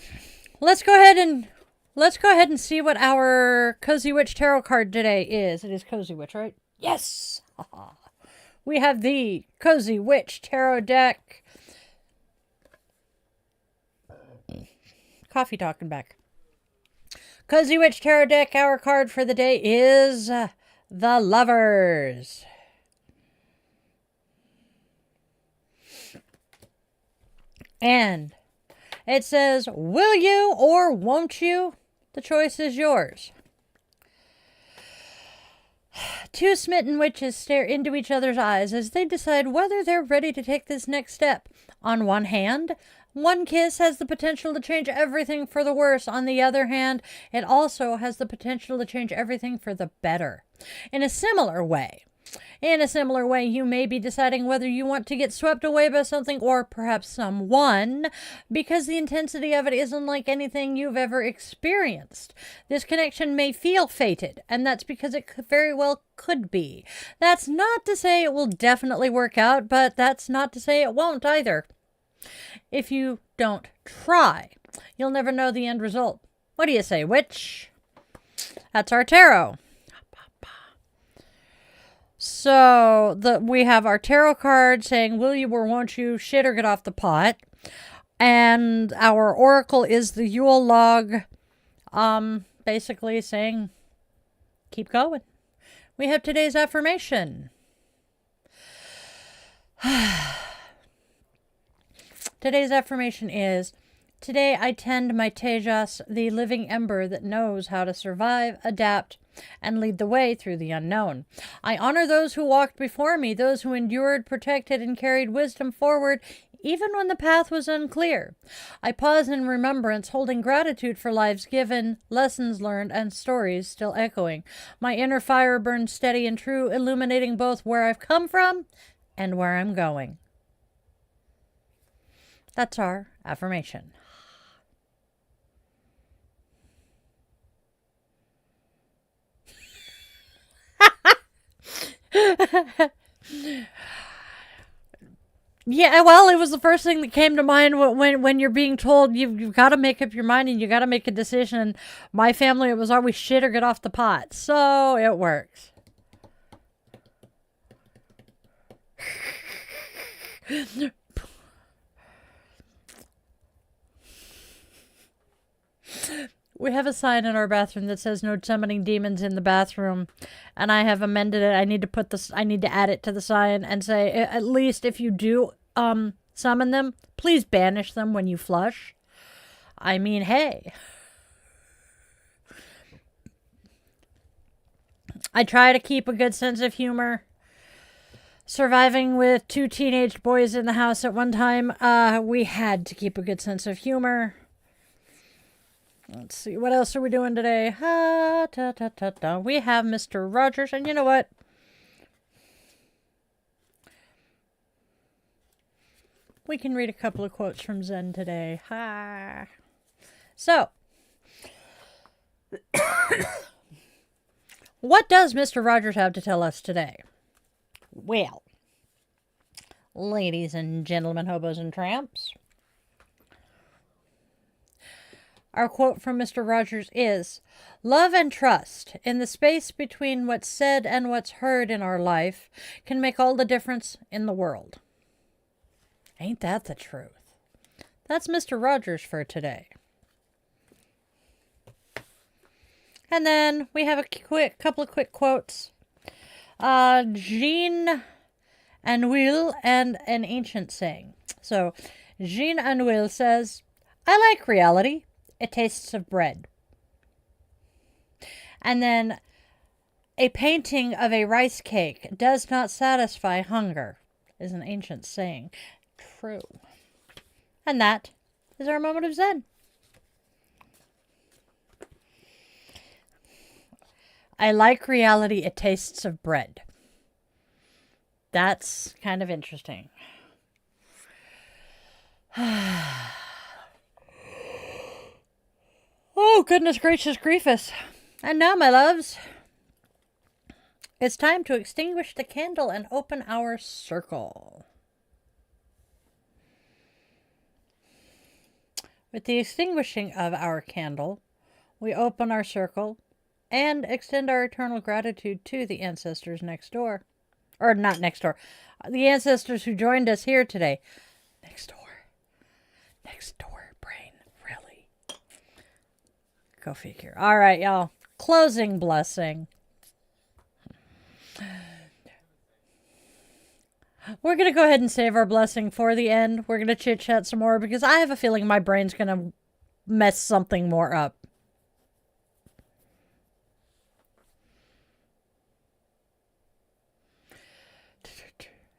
let's go ahead and see what our Cozy Witch tarot card today is. It is Cozy Witch, right? Yes. We have the Cozy Witch tarot deck. Coffee talking back. Cozy Witch tarot deck. Our card for the day is the Lovers. And it says, will you or won't you? The choice is yours. Two smitten witches stare into each other's eyes as they decide whether they're ready to take this next step. On one hand, one kiss has the potential to change everything for the worse. On the other hand, it also has the potential to change everything for the better. In a similar way, you may be deciding whether you want to get swept away by something or perhaps someone, because the intensity of it isn't like anything you've ever experienced. This connection may feel fated, and that's because it very well could be. That's not to say it will definitely work out, but that's not to say it won't either. If you don't try, you'll never know the end result. What do you say, witch? That's our tarot. So we have our tarot card saying, will you or won't you shit or get off the pot? And our oracle is the Yule log, basically saying, keep going. We have today's affirmation. Today's affirmation is, today I tend my Tejas, the living ember that knows how to survive, adapt, and lead the way through the unknown. I honor those who walked before me, those who endured, protected, and carried wisdom forward, even when the path was unclear. I pause in remembrance, holding gratitude for lives given, lessons learned, and stories still echoing. My inner fire burns steady and true, illuminating both where I've come from and where I'm going. That's our affirmation. Yeah, well, it was the first thing that came to mind when you're being told you've got to make up your mind and you got to make a decision. My family, it was always shit or get off the pot, so it works. We have a sign in our bathroom that says no summoning demons in the bathroom, and I have amended it. I need to add it to the sign and say, at least if you do summon them, please banish them when you flush. I mean, hey. I try to keep a good sense of humor. Surviving with 2 teenage boys in the house at one time, we had to keep a good sense of humor. Let's see, what else are we doing today? We have Mr. Rogers, and you know what? We can read a couple of quotes from Zen today. So, what does Mr. Rogers have to tell us today? Well, ladies and gentlemen, hobos and tramps, our quote from Mr. Rogers is, love and trust in the space between what's said and what's heard in our life can make all the difference in the world. Ain't that the truth? That's Mr. Rogers for today. And then we have a couple of quick quotes. Jean Anouilh and an ancient saying. So, Jean Anouilh says, I like reality. It tastes of bread. And then, a painting of a rice cake does not satisfy hunger, is an ancient saying. True. And that is our moment of Zen. I like reality. It tastes of bread. That's kind of interesting. Oh, goodness gracious griefus. And now, my loves, it's time to extinguish the candle and open our circle. With the extinguishing of our candle, we open our circle and extend our eternal gratitude to the ancestors next door. Or not next door. The ancestors who joined us here today. Next door. Next door, brain. Really? Go figure. All right, y'all. Closing blessing. We're going to go ahead and save our blessing for the end. We're going to chit-chat some more because I have a feeling my brain's going to mess something more up.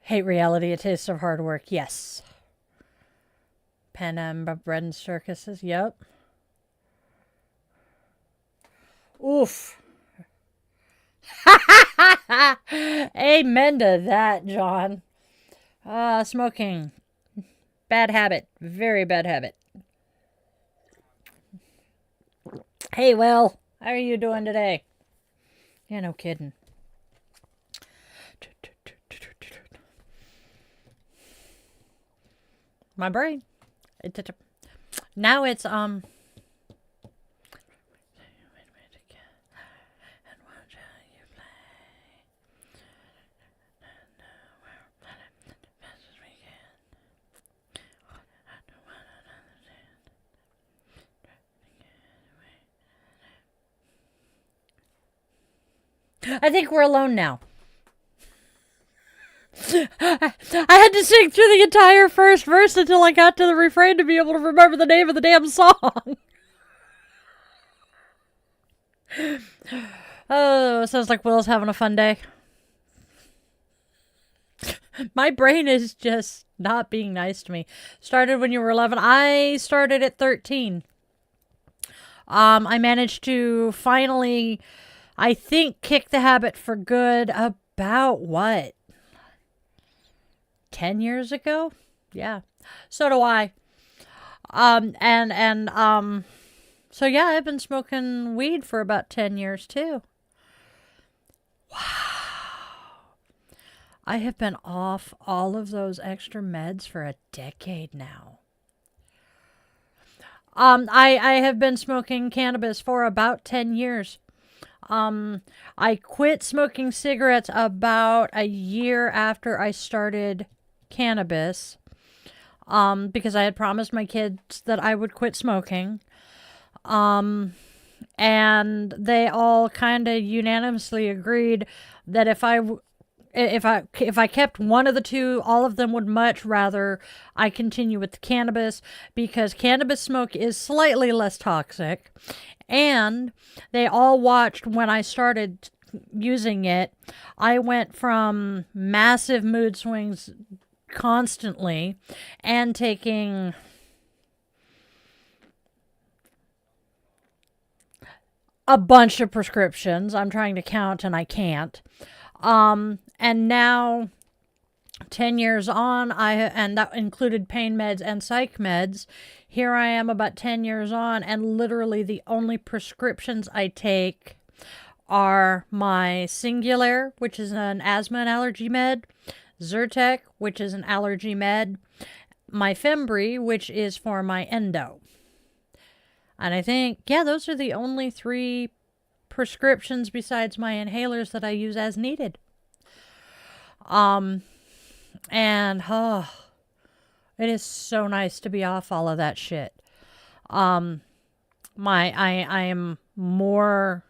Hate reality, a taste of hard work. Yes. Panama bread and circuses. Yep. Oof. Amen to that, John. Smoking. Bad habit. Very bad habit. Hey, Will. How are you doing today? Yeah, no kidding. My brain. Now it's I think we're alone now. I had to sing through the entire first verse until I got to the refrain to be able to remember the name of the damn song. Oh, sounds like Will's having a fun day. My brain is just not being nice to me. Started when you were 11. I started at 13. I managed to finally, I think, kick the habit for good about what? 10 years ago? Yeah. So do I. So yeah, I've been smoking weed for about 10 years too. Wow. I have been off all of those extra meds for a decade now. I have been smoking cannabis for about 10 years. I quit smoking cigarettes about a year after I started cannabis. Because I had promised my kids that I would quit smoking. And they all kind of unanimously agreed that if I kept one of the two, all of them would much rather I continue with the cannabis because cannabis smoke is slightly less toxic. And they all watched when I started using it. I went from massive mood swings constantly and taking a bunch of prescriptions. I'm trying to count and I can't. And now 10 years on, and that included pain meds and psych meds. Here I am about 10 years on, and literally the only prescriptions I take are my Singulair, which is an asthma and allergy med, Zyrtec, which is an allergy med, my Fembry, which is for my endo. And I think, yeah, those are the only 3 prescriptions besides my inhalers that I use as needed. And it is so nice to be off all of that shit. I am more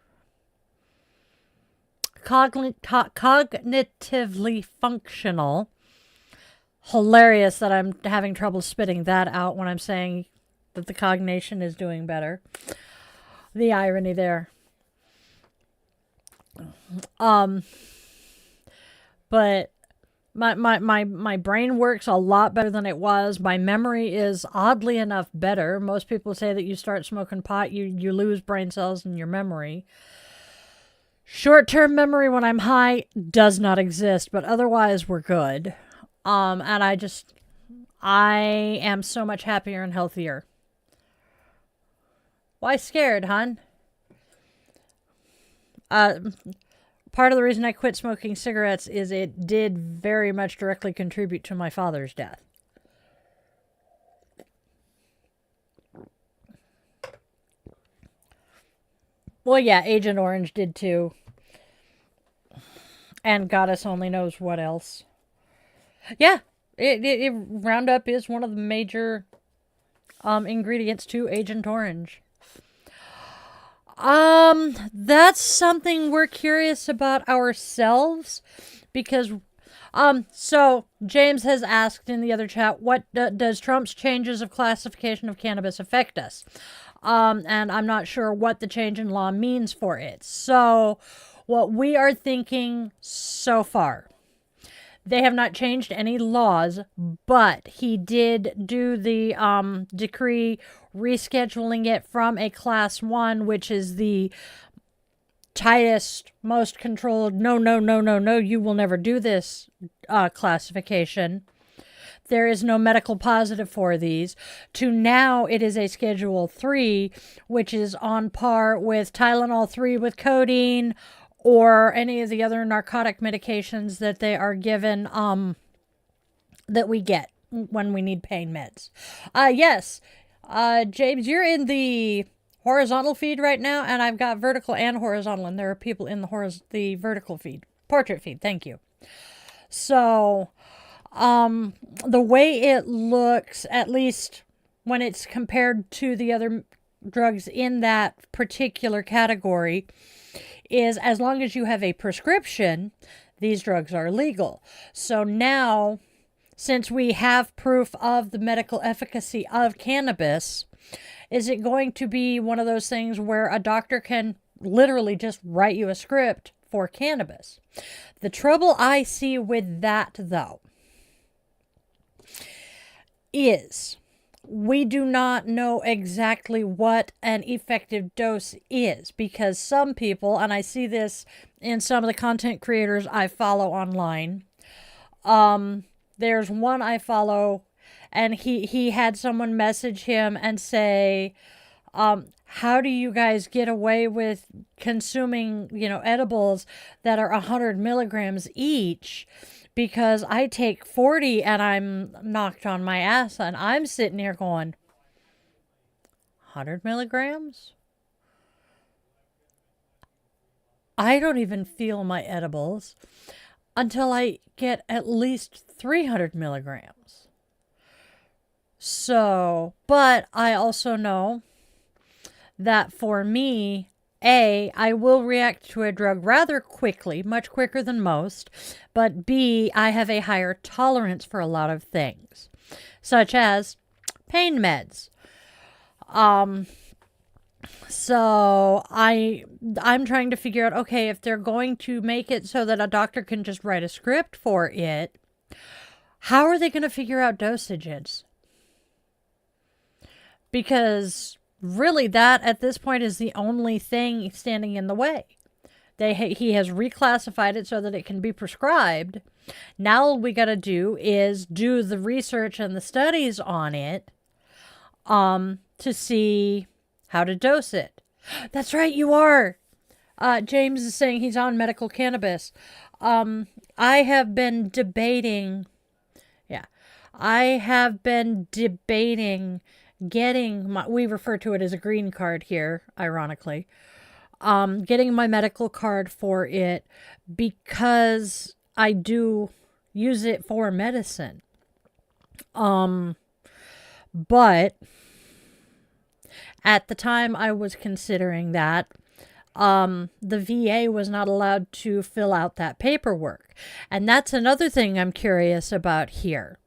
cognitively functional. Hilarious that I'm having trouble spitting that out when I'm saying that the cognition is doing better. The irony there. But my brain works a lot better than it was. My memory is oddly enough better. Most people say that you start smoking pot, you lose brain cells in your memory. Short-term memory when I'm high does not exist, but otherwise we're good. And I am so much happier and healthier. Why scared, hon? Part of the reason I quit smoking cigarettes is it did very much directly contribute to my father's death. Well, yeah, Agent Orange did too. And Goddess only knows what else. Yeah, Roundup is one of the major ingredients to Agent Orange. That's something we're curious about ourselves because so James has asked in the other chat, what does Trump's changes of classification of cannabis affect us? And I'm not sure what the change in law means for it. So what we are thinking so far, they have not changed any laws, but he did do the decree rescheduling it from a class 1, which is the tightest, most controlled, no, you will never do this classification. There is no medical positive for these, to now it is a Schedule 3, which is on par with Tylenol 3 with codeine or any of the other narcotic medications that they are given, that we get when we need pain meds. Yes, James, you're in the horizontal feed right now, and I've got vertical and horizontal, and there are people in the vertical feed. Portrait feed, thank you. So, the way it looks, at least when it's compared to the other drugs in that particular category, is as long as you have a prescription, these drugs are legal. So now, since we have proof of the medical efficacy of cannabis, is it going to be one of those things where a doctor can literally just write you a script for cannabis? The trouble I see with that, though, is we do not know exactly what an effective dose is, because some people, and I see this in some of the content creators I follow online, there's one I follow, and he had someone message him and say, how do you guys get away with consuming, edibles that are 100 milligrams each? Because I take 40 and I'm knocked on my ass, and I'm sitting here going, 100 milligrams? I don't even feel my edibles until I get at least 300 milligrams. So, but I also know that for me, A, I will react to a drug rather quickly, much quicker than most, but B, I have a higher tolerance for a lot of things, such as pain meds. So I'm trying to figure out, okay, if they're going to make it so that a doctor can just write a script for it, how are they going to figure out dosages? Because really, that at this point is the only thing standing in the way. He has reclassified it so that it can be prescribed. Now all we got to do is do the research and the studies on it, to see how to dose it. That's right, you are. James is saying he's on medical cannabis. I have been debating. Yeah, I have been debating getting we refer to it as a green card here, ironically, getting my medical card for it, because I do use it for medicine. But at the time I was considering that, the VA was not allowed to fill out that paperwork. And that's another thing I'm curious about here.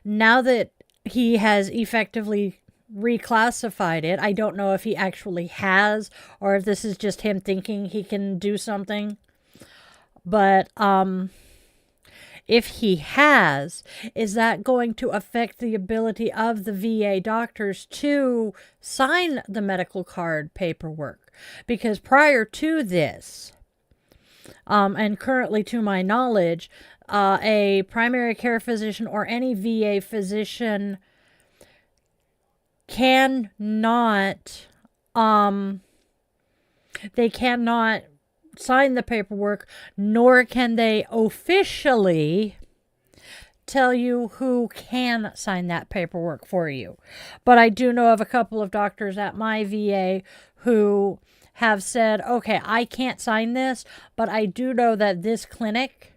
Now that he has effectively reclassified it, I don't know if he actually has, or if this is just him thinking he can do something. But If he has, is that going to affect the ability of the VA doctors to sign the medical card paperwork? Because prior to this, and currently to my knowledge, a primary care physician or any VA physician cannot, they cannot sign the paperwork, nor can they officially tell you who can sign that paperwork for you. But I do know of a couple of doctors at my VA who have said, okay, I can't sign this, but I do know that this clinic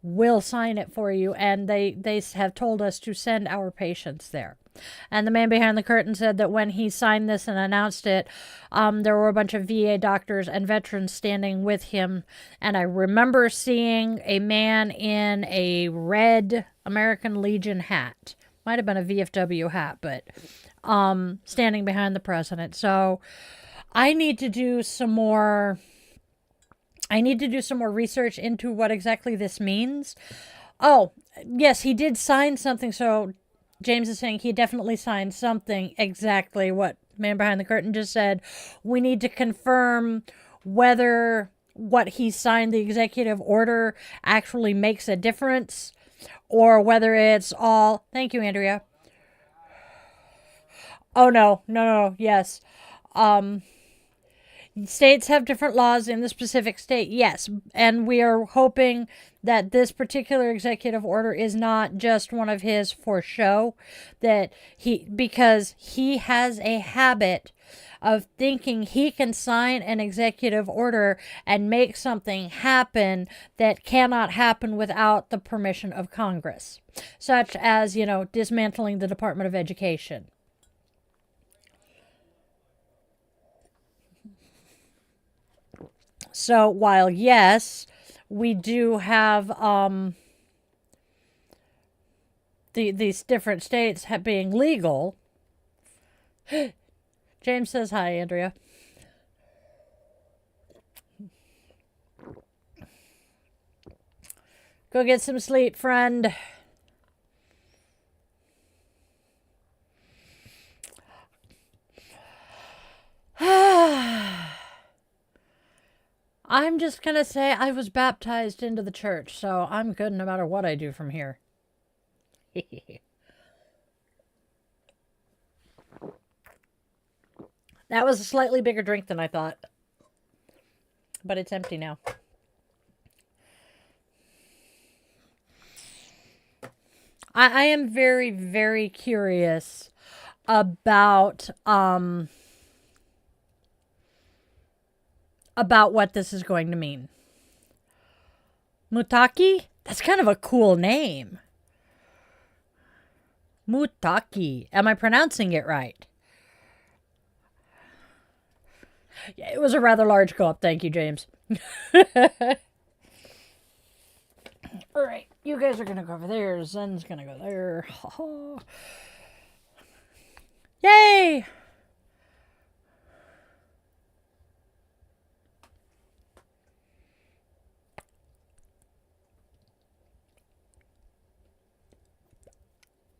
will sign it for you, and they have told us to send our patients there. And the man behind the curtain said that when he signed this and announced it, there were a bunch of VA doctors and veterans standing with him. And I remember seeing a man in a red American Legion hat. Might have been a VFW hat, but standing behind the president. So I need to do some more research into what exactly this means. Oh, yes, he did sign something. So James is saying he definitely signed something, exactly what man behind the curtain just said. We need to confirm whether what he signed, the executive order, actually makes a difference, or whether it's all... Thank you, Andrea. Oh, no, yes. States have different laws in the specific state, yes, and we are hoping that this particular executive order is not just one of his for show, because he has a habit of thinking he can sign an executive order and make something happen that cannot happen without the permission of Congress, such as, dismantling the Department of Education. So while, yes, we do have these different states being legal. James says hi, Andrea. Go get some sleep, friend. I'm just going to say I was baptized into the church, so I'm good no matter what I do from here. That was a slightly bigger drink than I thought. But it's empty now. I am very, very curious about what this is going to mean. Mutaki? That's kind of a cool name. Mutaki. Am I pronouncing it right? Yeah, it was a rather large go-up. Thank you, James. All right, you guys are going to go over there. Zen's going to go there. Yay!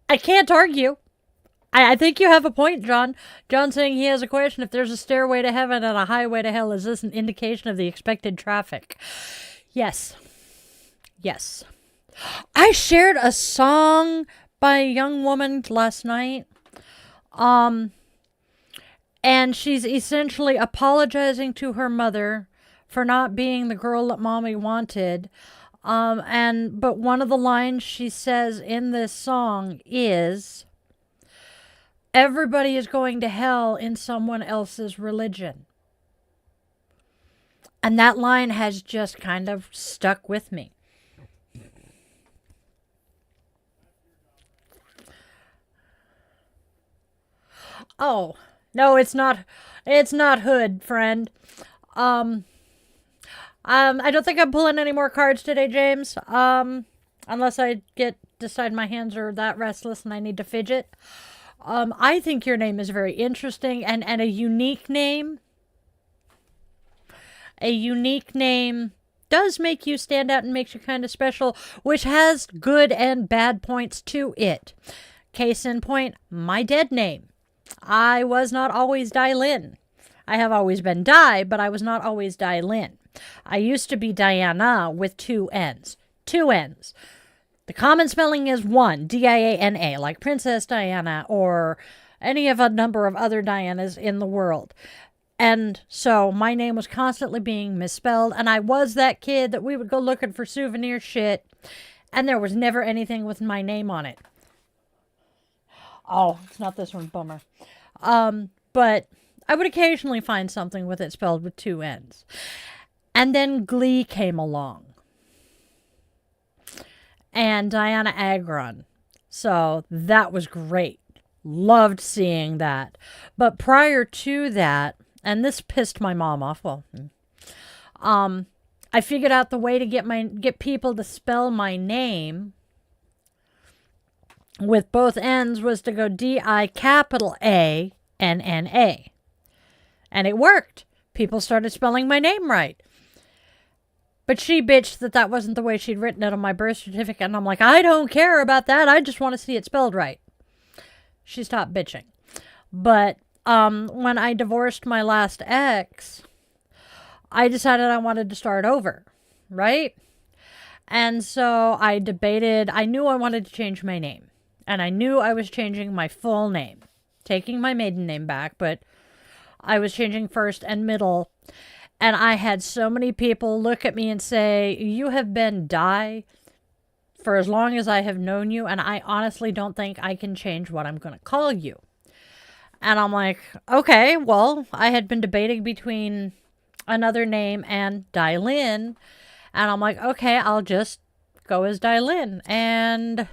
I can't argue. I think you have a point, John. John saying he has a question. If there's a stairway to heaven and a highway to hell, is this an indication of the expected traffic? Yes. Yes. I shared a song by a young woman last night. And she's essentially apologizing to her mother for not being the girl that mommy wanted. But one of the lines she says in this song is, everybody is going to hell in someone else's religion. And that line has just kind of stuck with me. Oh, no, it's not. It's not Hood, friend. I don't think I'm pulling any more cards today, James. Unless I decide my hands are that restless and I need to fidget. I think your name is very interesting and a unique name. A unique name does make you stand out and makes you kind of special, which has good and bad points to it. Case in point, my dead name. I was not always Dai-Lin. I have always been Dai, but I was not always Dai-Lin. I used to be Diana with 2 N's. 2 N's. The common spelling is 1, D-I-A-N-A, like Princess Diana or any of a number of other Dianas in the world. And so my name was constantly being misspelled, and I was that kid that we would go looking for souvenir shit, and there was never anything with my name on it. Oh, it's not this one, bummer. But I would occasionally find something with it spelled with 2 N's. And then Glee came along. And Diana Agron. So that was great. Loved seeing that. But prior to that, and this pissed my mom off. Well, I figured out the way to get people to spell my name with both N's was to go D-I-A-N-N-A. And it worked. People started spelling my name right. But she bitched that wasn't the way she'd written it on my birth certificate. And I'm like, I don't care about that. I just want to see it spelled right. She stopped bitching. But when I divorced my last ex, I decided I wanted to start over, right? And so I debated. I knew I wanted to change my name. And I knew I was changing my full name. Taking my maiden name back, but I was changing first and middle. And I had so many people look at me and say, you have been Dai for as long as I have known you, and I honestly don't think I can change what I'm going to call you. And I'm like, okay, well, I had been debating between another name and Dai-Lin, and I'm like, okay, I'll just go as Dai-Lin. And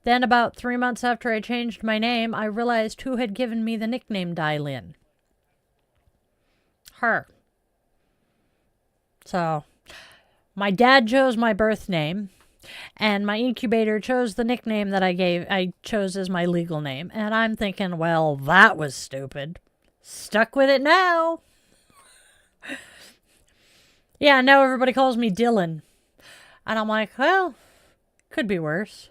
then about 3 months after I changed my name, I realized who had given me the nickname Dai-Lin. Her. So, my dad chose my birth name, and my incubator chose the nickname that I chose as my legal name. And I'm thinking, well, that was stupid. Stuck with it now. Yeah, now everybody calls me Dylan. And I'm like, well, could be worse.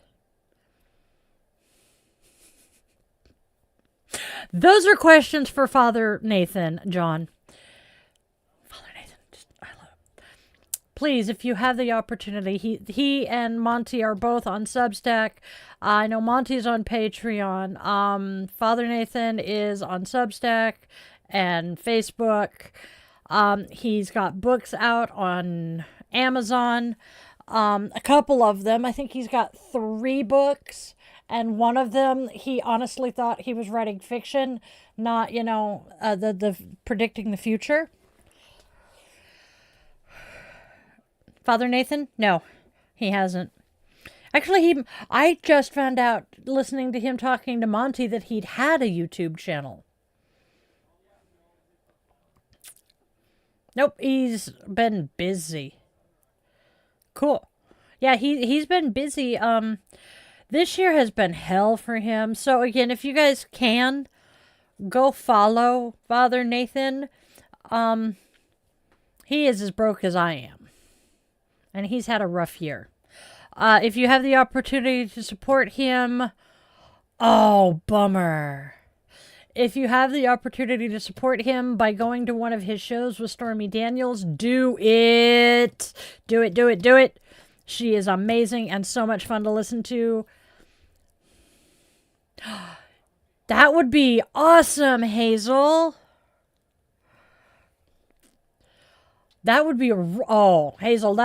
Those are questions for Father Nathan, John. Please, if you have the opportunity, he and Monty are both on Substack. I know Monty's on Patreon. Father Nathan is on Substack and Facebook. He's got books out on Amazon. A couple of them. I think he's got 3 books. And one of them, he honestly thought he was writing fiction, not, the predicting the future. Father Nathan? No, he hasn't. Actually, I just found out, listening to him talking to Monty, that he'd had a YouTube channel. Nope, he's been busy. Cool. Yeah, he's been busy. This year has been hell for him. So again, if you guys can, go follow Father Nathan. He is as broke as I am. And he's had a rough year. If you have the opportunity to support him, oh, bummer. If you have the opportunity to support him by going to one of his shows with Stormy Daniels, do it. Do it, do it, do it. She is amazing and so much fun to listen to. That would be awesome, Hazel. That would be Hazel,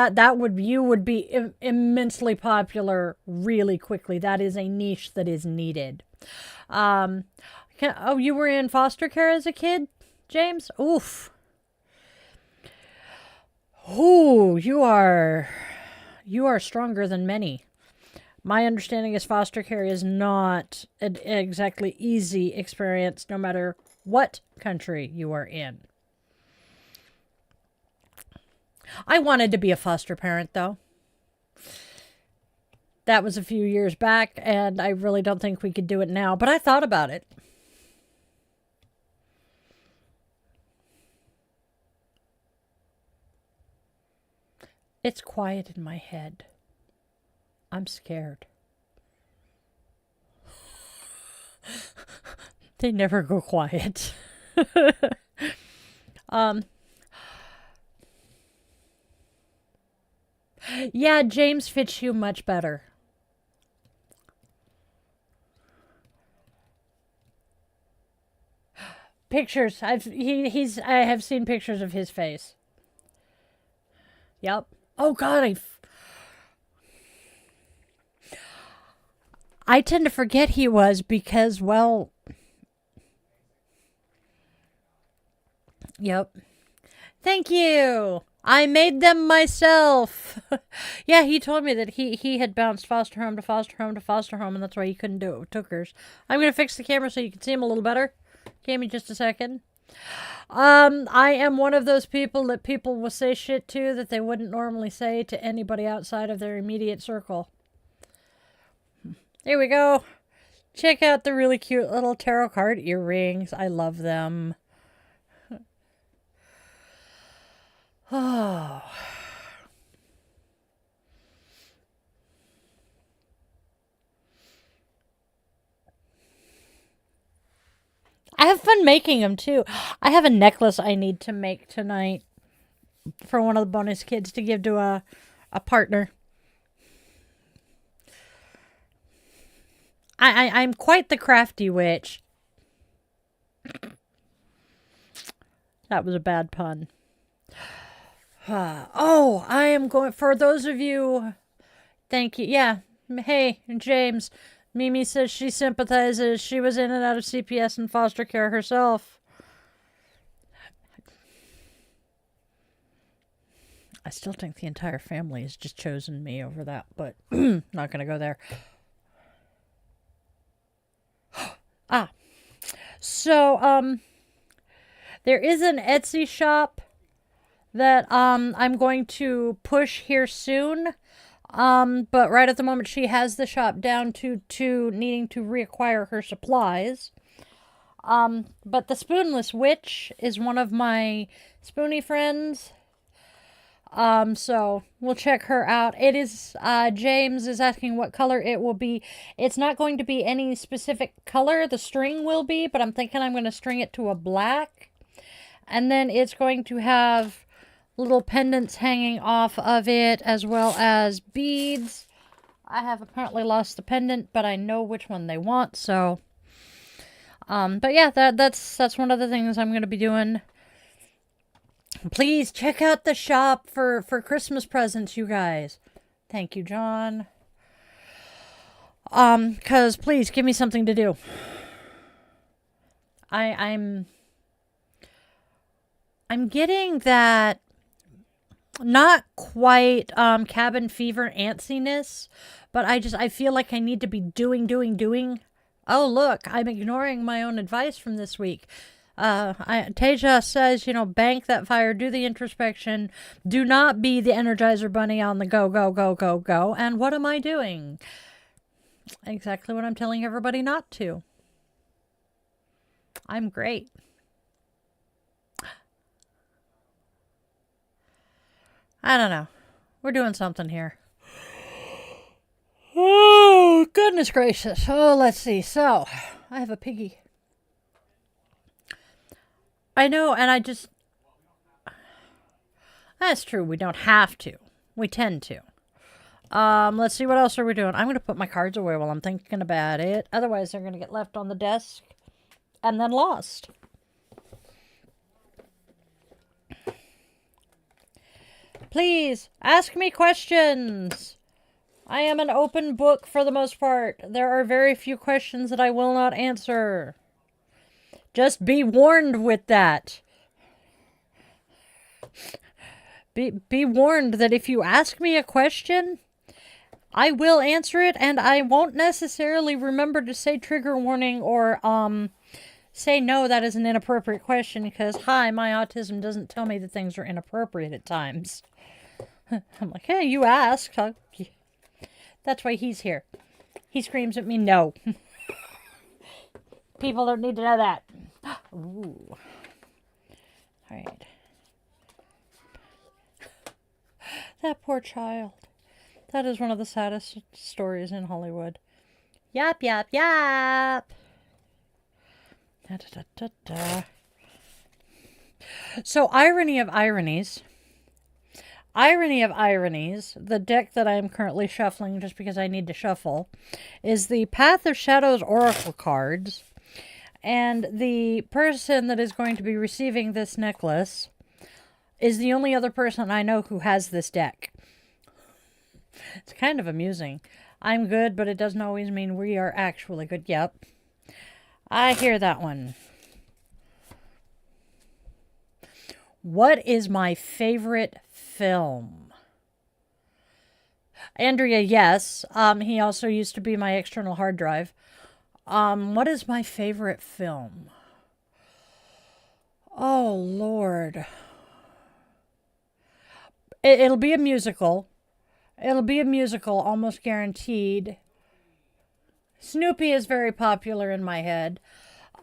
you would be immensely popular really quickly. That is a niche that is needed. You were in foster care as a kid, James? Oof. Ooh, you are stronger than many. My understanding is foster care is not an exactly easy experience, no matter what country you are in. I wanted to be a foster parent, though. That was a few years back, and I really don't think we could do it now, but I thought about it. It's quiet in my head. I'm scared. They never go quiet. Yeah, James fits you much better. Pictures. I have seen pictures of his face. Yep. Oh God, I tend to forget he was because, well, yep. Thank you. I made them myself. Yeah, he told me that he had bounced foster home to foster home to foster home, and that's why he couldn't do it with Tookers. I'm gonna fix the camera so you can see him a little better. Give me just a second. I am one of those people that people will say shit to that they wouldn't normally say to anybody outside of their immediate circle. Here we go. Check out the really cute little tarot card earrings. I love them. Oh. I have fun making them too. I have a necklace I need to make tonight for one of the bonus kids to give to a partner. I'm quite the crafty witch. That was a bad pun. Oh, I am going, for those of you, thank you. Yeah. Hey, James. Mimi says she sympathizes. She was in and out of CPS and foster care herself. I still think the entire family has just chosen me over that, but not going to go there. So, there is an Etsy shop that I'm going to push here soon. But right at the moment she has the shop down to needing to reacquire her supplies. But the Spoonless Witch is one of my spoony friends. So we'll check her out. It is, James is asking what color it will be. It's not going to be any specific color. The string will be, but I'm thinking I'm going to string it to a black. And then it's going to have little pendants hanging off of it, as well as beads. I have apparently lost the pendant, but I know which one they want, so. But yeah, that's one of the things I'm going to be doing. Please check out the shop for Christmas presents, you guys. Thank you, John. Cause please give me something to do. I'm getting that not quite cabin fever antsiness, but I feel like I need to be doing. Oh, look, I'm ignoring my own advice from this week. Teja says, bank that fire, do the introspection, do not be the Energizer Bunny on the go. And what am I doing? Exactly what I'm telling everybody not to. I'm great. I don't know. We're doing something here. Oh, goodness gracious. Oh, let's see. So, I have a piggy. I know, and that's true. We don't have to. We tend to. Let's see, what else are we doing? I'm going to put my cards away while I'm thinking about it. Otherwise, they're going to get left on the desk and then lost. Please, ask me questions. I am an open book for the most part. There are very few questions that I will not answer. Just be warned with that. Be warned that if you ask me a question, I will answer it, and I won't necessarily remember to say trigger warning or say no, that is an inappropriate question, because my autism doesn't tell me that things are inappropriate at times. I'm like, hey, you asked. That's why he's here. He screams at me, no. People don't need to know that. Ooh. All right. That poor child. That is one of the saddest stories in Hollywood. Yap, yap, yap. Da, da, da, da, da. So, irony of ironies. Irony of ironies, the deck that I am currently shuffling just because I need to shuffle is the Path of Shadows Oracle cards. And the person that is going to be receiving this necklace is the only other person I know who has this deck. It's kind of amusing. I'm good, but it doesn't always mean we are actually good. Yep. I hear that one. What is my favorite film? Andrea, yes. He also used to be my external hard drive. What is my favorite film? Oh, Lord. It'll be a musical. It'll be a musical, almost guaranteed. Snoopy is very popular in my head.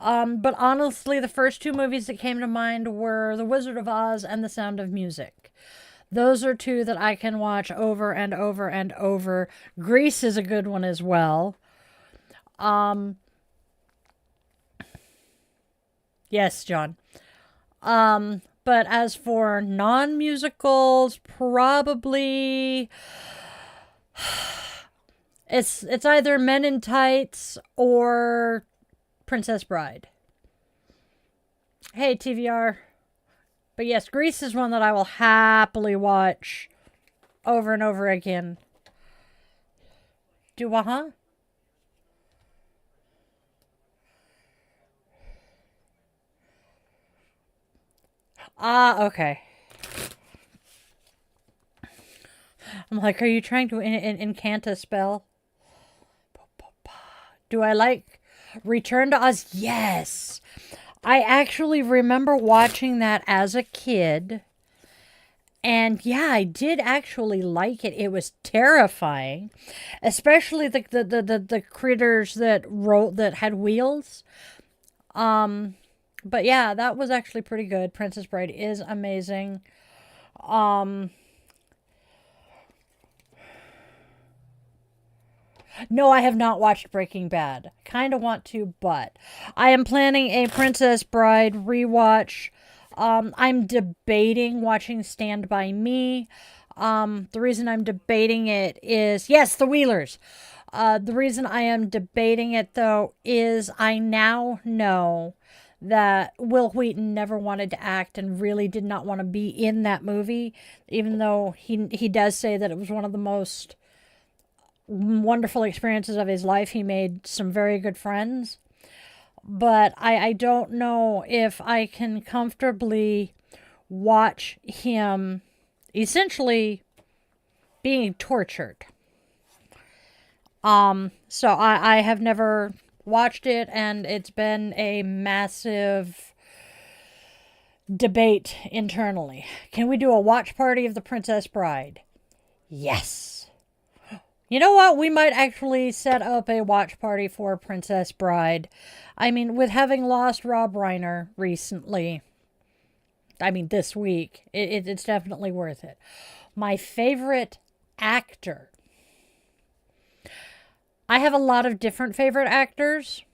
But honestly, the first two movies that came to mind were The Wizard of Oz and The Sound of Music. Those are two that I can watch over and over and over. Grease is a good one as well. Yes, John. But as for non-musicals, probably it's either Men in Tights or Princess Bride. Hey, TVR. But yes, Grease is one that I will happily watch over and over again. Do what, huh? Ah, okay. I'm like, are you trying to incant a spell? Do I like Return to Oz? Yes. I actually remember watching that as a kid. And yeah, I did actually like it. It was terrifying. Especially the critters that had wheels. But yeah, that was actually pretty good. Princess Bride is amazing. No, I have not watched Breaking Bad. Kind of want to, but I am planning a Princess Bride rewatch. I'm debating watching Stand By Me. The reason I'm debating it is, yes, the Wheelers. The reason I am debating it, though, is I now know that Will Wheaton never wanted to act and really did not want to be in that movie, even though he does say that it was one of the most wonderful experiences of his life. He made some very good friends. But I don't know if I can comfortably watch him essentially being tortured. So I have never watched it, and it's been a massive debate internally. Can we do a watch party of The Princess Bride? Yes. You know what? We might actually set up a watch party for Princess Bride. I mean, with having lost Rob Reiner recently, I mean, this week, it's definitely worth it. My favorite actor. I have a lot of different favorite actors.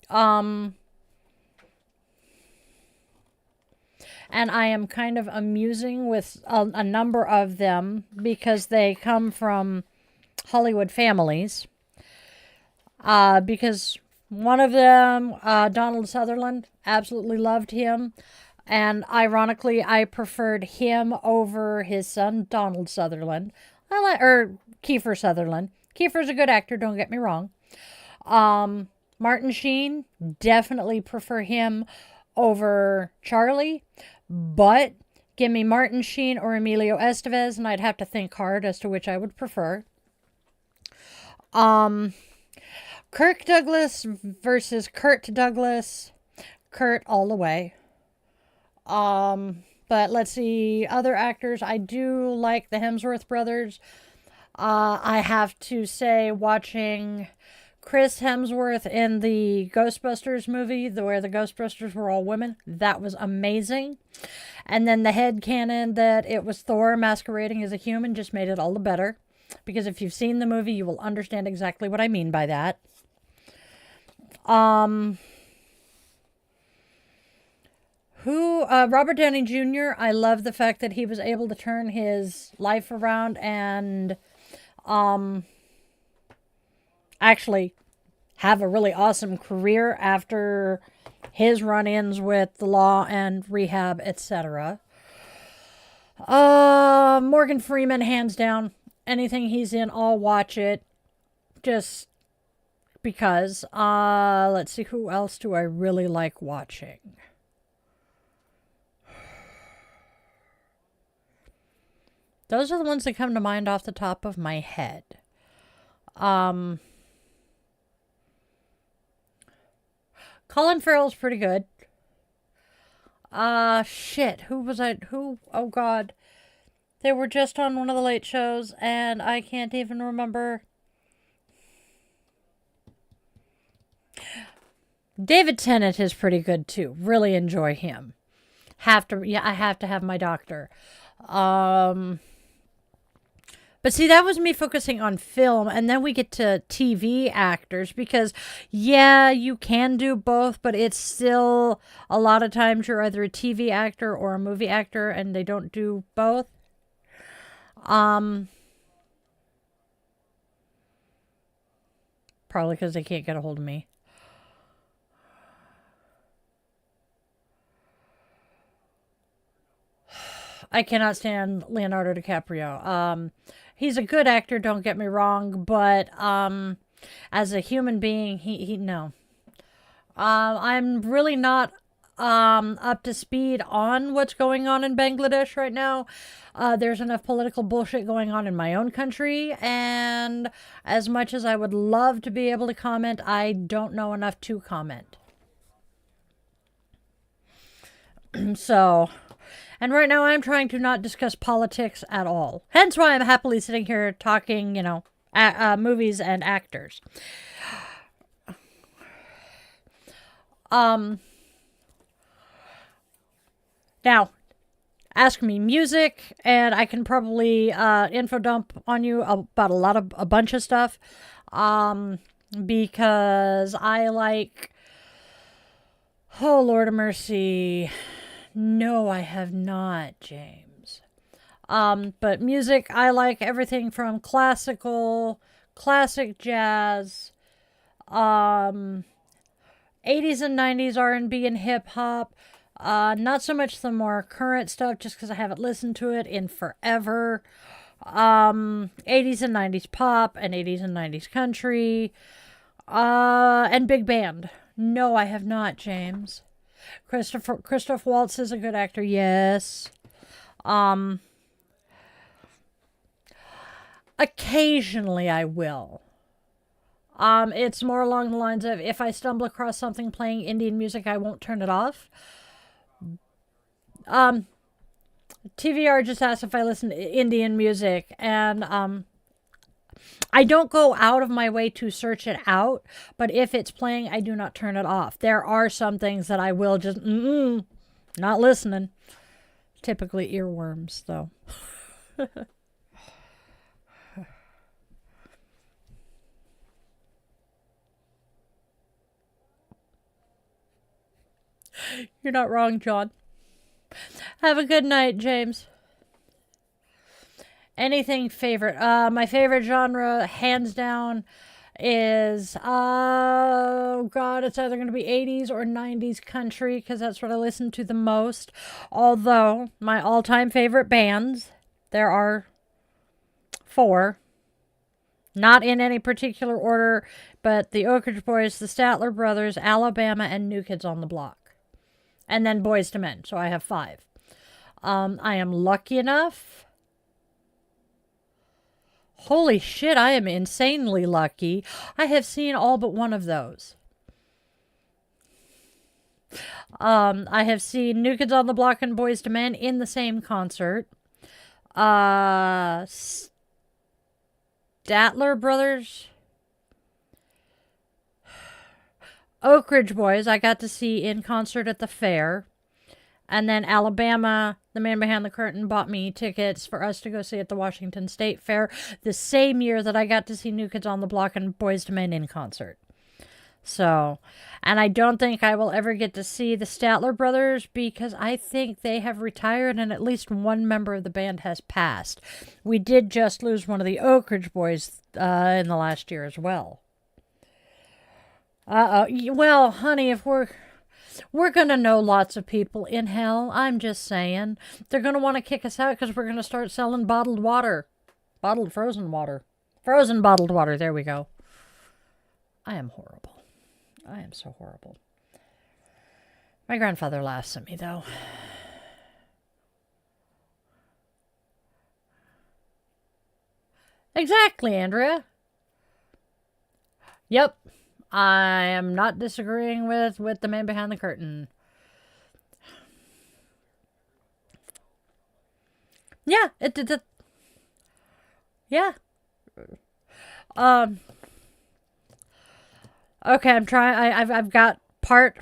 And I am kind of amusing with a number of them because they come from Hollywood families. Because one of them, Donald Sutherland, absolutely loved him. And ironically, I preferred him over his son, Donald Sutherland. Kiefer Sutherland. Kiefer's a good actor, don't get me wrong. Martin Sheen, definitely prefer him over Charlie. But give me Martin Sheen or Emilio Estevez, and I'd have to think hard as to which I would prefer. Kirk Douglas versus Kurt Douglas. Kurt all the way. But let's see, other actors. I do like the Hemsworth brothers. I have to say, watching Chris Hemsworth in the Ghostbusters movie, where the Ghostbusters were all women. That was amazing. And then the headcanon that it was Thor masquerading as a human just made it all the better. Because if you've seen the movie, you will understand exactly what I mean by that. Robert Downey Jr., I love the fact that he was able to turn his life around and actually have a really awesome career after his run-ins with the law and rehab, etc. Morgan Freeman, hands down. Anything he's in, I'll watch it. Just because. Let's see, who else do I really like watching? Those are the ones that come to mind off the top of my head. Colin Farrell's pretty good. Oh God. They were just on one of the late shows, and I can't even remember. David Tennant is pretty good too. Really enjoy him. I have to have my doctor. But see, that was me focusing on film, and then we get to TV actors because, yeah, you can do both, but it's still, a lot of times you're either a TV actor or a movie actor, and they don't do both. Probably because they can't get a hold of me. I cannot stand Leonardo DiCaprio. He's a good actor, don't get me wrong, but as a human being, he no. I'm really not up to speed on what's going on in Bangladesh right now. There's enough political bullshit going on in my own country, and as much as I would love to be able to comment, I don't know enough to comment. So, and right now I'm trying to not discuss politics at all. Hence why I'm happily sitting here talking, movies and actors. Now, ask me music, and I can probably info dump on you about a bunch of stuff. Because I like, oh Lord of mercy, no, I have not, James. But music, I like everything from classic jazz, 80s and 90s R&B and hip hop. Not so much the more current stuff, just because I haven't listened to it in forever. 80s and 90s pop and 80s and 90s country. And big band. No, I have not, James. Christoph Waltz is a good actor, yes. Occasionally I will. It's more along the lines of if I stumble across something playing Indian music, I won't turn it off. TVR just asked if I listen to Indian music, and I don't go out of my way to search it out, but if it's playing, I do not turn it off. There are some things that I will just, not listening. Typically earworms, though. You're not wrong, John. Have a good night, James. Anything favorite? My favorite genre, hands down, is oh god, it's either going to be 80s or 90s country because that's what I listen to the most. Although my all-time favorite bands, there are 4, not in any particular order, but the Oak Ridge Boys, the Statler Brothers, Alabama, and New Kids on the Block. And then Boys to Men, so I have 5. I am lucky enough. Holy shit, I am insanely lucky. I have seen all but one of those. I have seen New Kids on the Block and Boys to Men in the same concert. Statler Brothers. Oak Ridge Boys, I got to see in concert at the fair. And then Alabama, the man behind the curtain, bought me tickets for us to go see at the Washington State Fair the same year that I got to see New Kids on the Block and Boys II Men in concert. So, and I don't think I will ever get to see the Statler brothers because I think they have retired and at least one member of the band has passed. We did just lose one of the Oak Ridge Boys in the last year as well. Well, honey, if we're going to know lots of people in hell. I'm just saying. They're going to want to kick us out because we're going to start selling bottled water. Frozen water. Frozen bottled water. There we go. I am horrible. I am so horrible. My grandfather laughs at me, though. Exactly, Andrea. Yep. I am not disagreeing with the man behind the curtain. Yeah, it did. Yeah. Okay, I'm trying. I've got part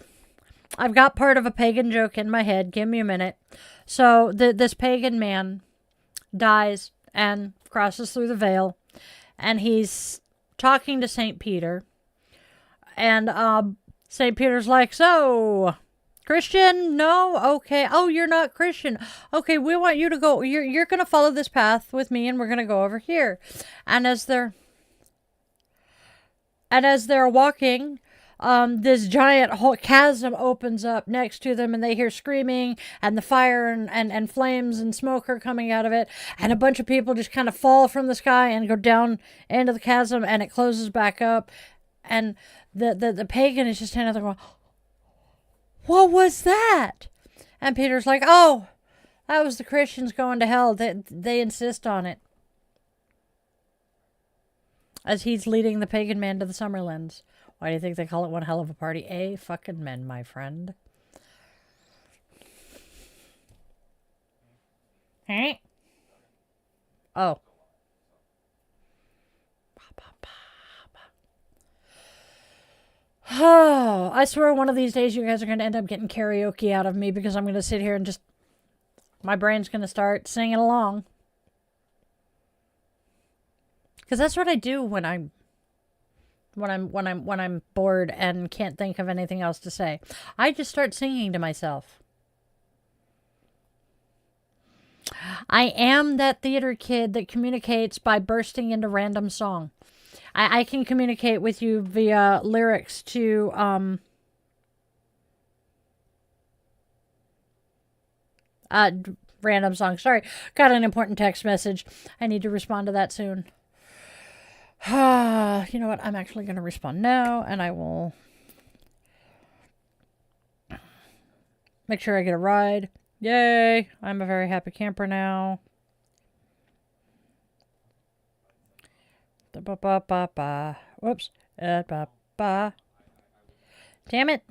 of a pagan joke in my head. Give me a minute. So this pagan man dies and crosses through the veil, and he's talking to Saint Peter. And St. Peter's like, so, Christian? No? Okay. Oh, you're not Christian. Okay, we want you to go. You're going to follow this path with me, and we're going to go over here. And as they're walking, this giant chasm opens up next to them, and they hear screaming, and the fire and flames and smoke are coming out of it, and a bunch of people just kind of fall from the sky and go down into the chasm, and it closes back up. And the pagan is just standing there going, what was that? And Peter's like, oh, that was the Christians going to hell. They insist on it. As he's leading the pagan man to the Summerlands. Why do you think they call it one hell of a party? Fucking men, my friend. Hey? Oh. Oh, I swear one of these days you guys are going to end up getting karaoke out of me because I'm going to sit here and just, my brain's going to start singing along. Because that's what I do when I'm bored and can't think of anything else to say. I just start singing to myself. I am that theater kid that communicates by bursting into random song. I can communicate with you via lyrics to random songs. Sorry, got an important text message. I need to respond to that soon. You know what? I'm actually going to respond now, and I will make sure I get a ride. Yay! I'm a very happy camper now. Whoops. Damn it.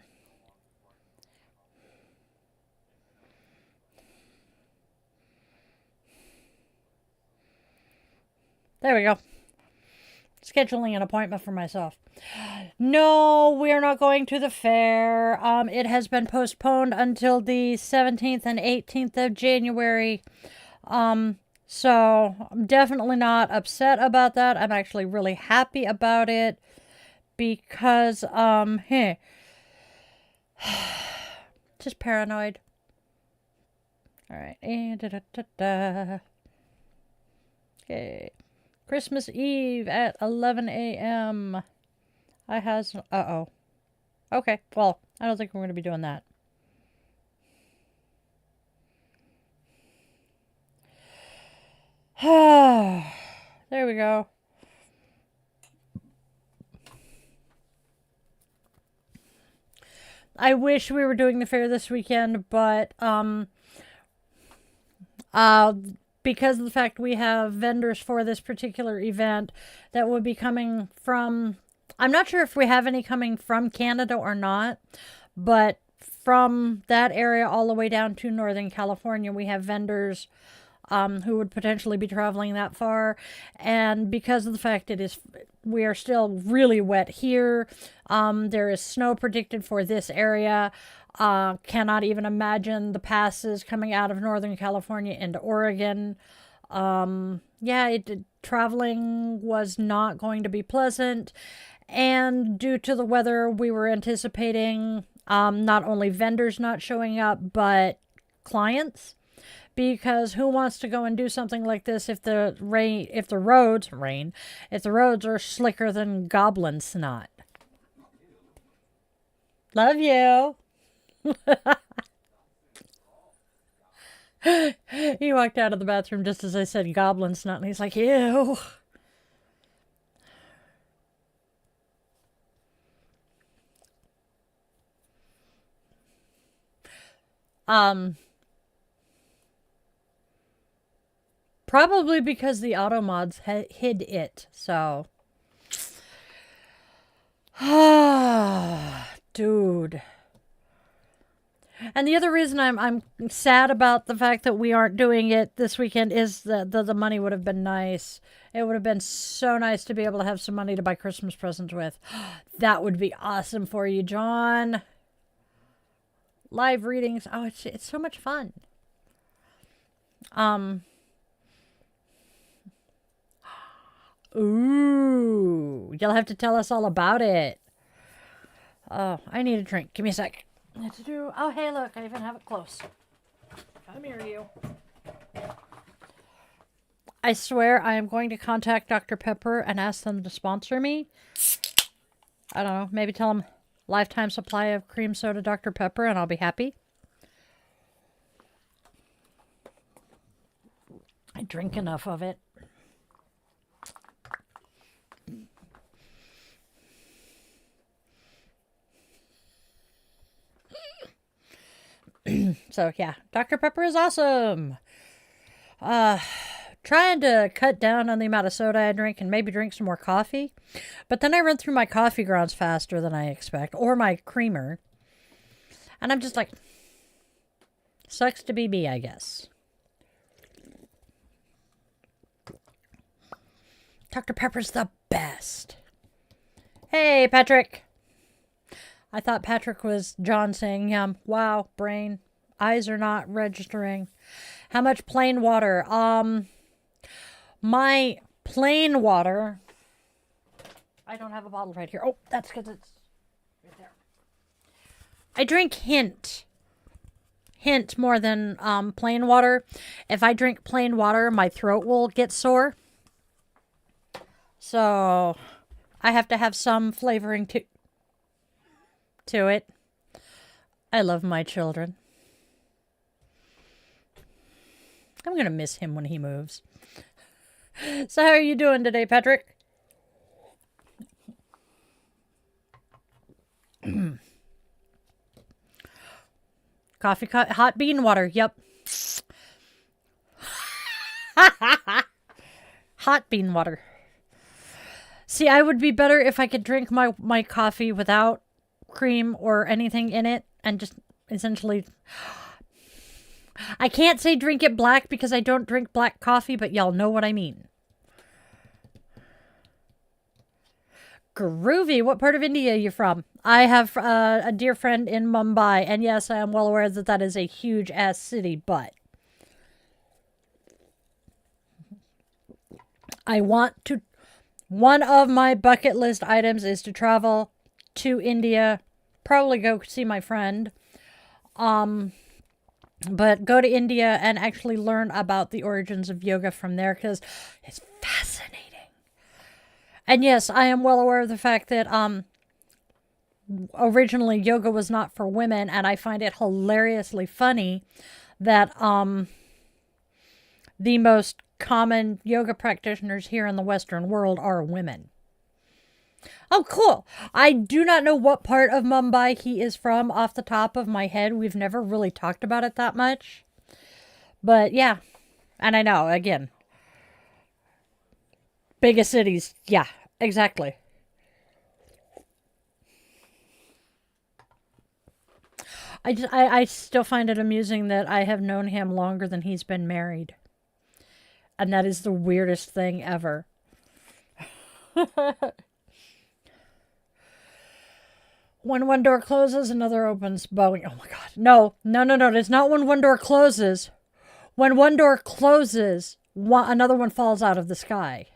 There we go. Scheduling an appointment for myself. No, we are not going to the fair. It has been postponed until the 17th and 18th of January. So I'm definitely not upset about that. I'm actually really happy about it because, just paranoid. All right. Okay. Christmas Eve at 11 a.m. Okay. Well, I don't think we're going to be doing that. There we go. I wish we were doing the fair this weekend, but because of the fact we have vendors for this particular event that would be coming from, I'm not sure if we have any coming from Canada or not, but from that area all the way down to Northern California, we have vendors who would potentially be traveling that far. And because of the fact we are still really wet here, there is snow predicted for this area. Cannot even imagine the passes coming out of Northern California into Oregon. Traveling was not going to be pleasant. And due to the weather, we were anticipating not only vendors not showing up, but clients. Because who wants to go and do something like this if the roads are slicker than goblin snot? Love you. He walked out of the bathroom just as I said goblin snot, and he's like, ew. Probably because the auto mods hid it, so. Dude. And the other reason I'm sad about the fact that we aren't doing it this weekend is that the money would have been nice. It would have been so nice to be able to have some money to buy Christmas presents with. That would be awesome for you, John. Live readings. Oh, it's so much fun. Ooh, you'll have to tell us all about it. Oh, I need a drink. Give me a sec. Oh, hey, look, I even have it close. Come here, you. I swear I am going to contact Dr. Pepper and ask them to sponsor me. I don't know, maybe tell them lifetime supply of cream soda Dr. Pepper and I'll be happy. I drink enough of it. So yeah, Dr. Pepper is awesome. Trying to cut down on the amount of soda I drink and maybe drink some more coffee. But then I run through my coffee grounds faster than I expect, or my creamer. And I'm just like, sucks to be me, I guess. Dr. Pepper's the best. Hey, Patrick. I thought Patrick was John saying, wow, brain. Eyes are not registering. How much plain water? My plain water. I don't have a bottle right here. Oh, that's because it's right there. I drink hint more than plain water. If I drink plain water, my throat will get sore. So I have to have some flavoring to it. I love my children. I'm going to miss him when he moves. So how are you doing today, Patrick? Coffee, hot bean water. Yep. Hot bean water. See, I would be better if I could drink my coffee without cream or anything in it and just essentially... I can't say drink it black because I don't drink black coffee, but y'all know what I mean. Groovy. What part of India are you from? I have a dear friend in Mumbai, and yes, I am well aware that that is a huge-ass city, but I want to... One of my bucket list items is to travel to India, probably go see my friend, but go to India and actually learn about the origins of yoga from there because it's fascinating. And yes, I am well aware of the fact that originally yoga was not for women, and I find it hilariously funny that the most common yoga practitioners here in the Western world are women. Oh, cool. I do not know what part of Mumbai he is from off the top of my head. We've never really talked about it that much. But yeah. And I know, again, biggest cities. Yeah, exactly. I still find it amusing that I have known him longer than he's been married. And that is the weirdest thing ever. When one door closes, another opens. Boeing. Oh my God. No. It's not when one door closes. When one door closes, another one falls out of the sky.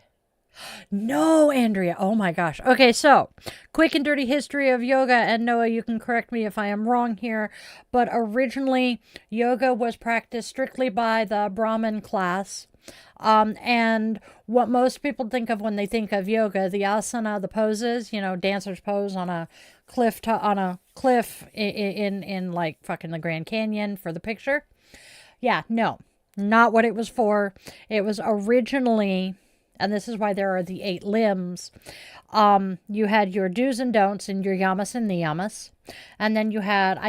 No, Andrea. Oh my gosh. Okay, so quick and dirty history of yoga. And Noah, you can correct me if I am wrong here. But originally, yoga was practiced strictly by the Brahmin class. And what most people think of when they think of yoga, the asana, the poses, dancers pose on a cliff in like fucking the Grand Canyon for the picture. Yeah, no, not what it was for. It was originally, and this is why there are the 8 limbs. You had your do's and don'ts and your yamas and niyamas. And then you had,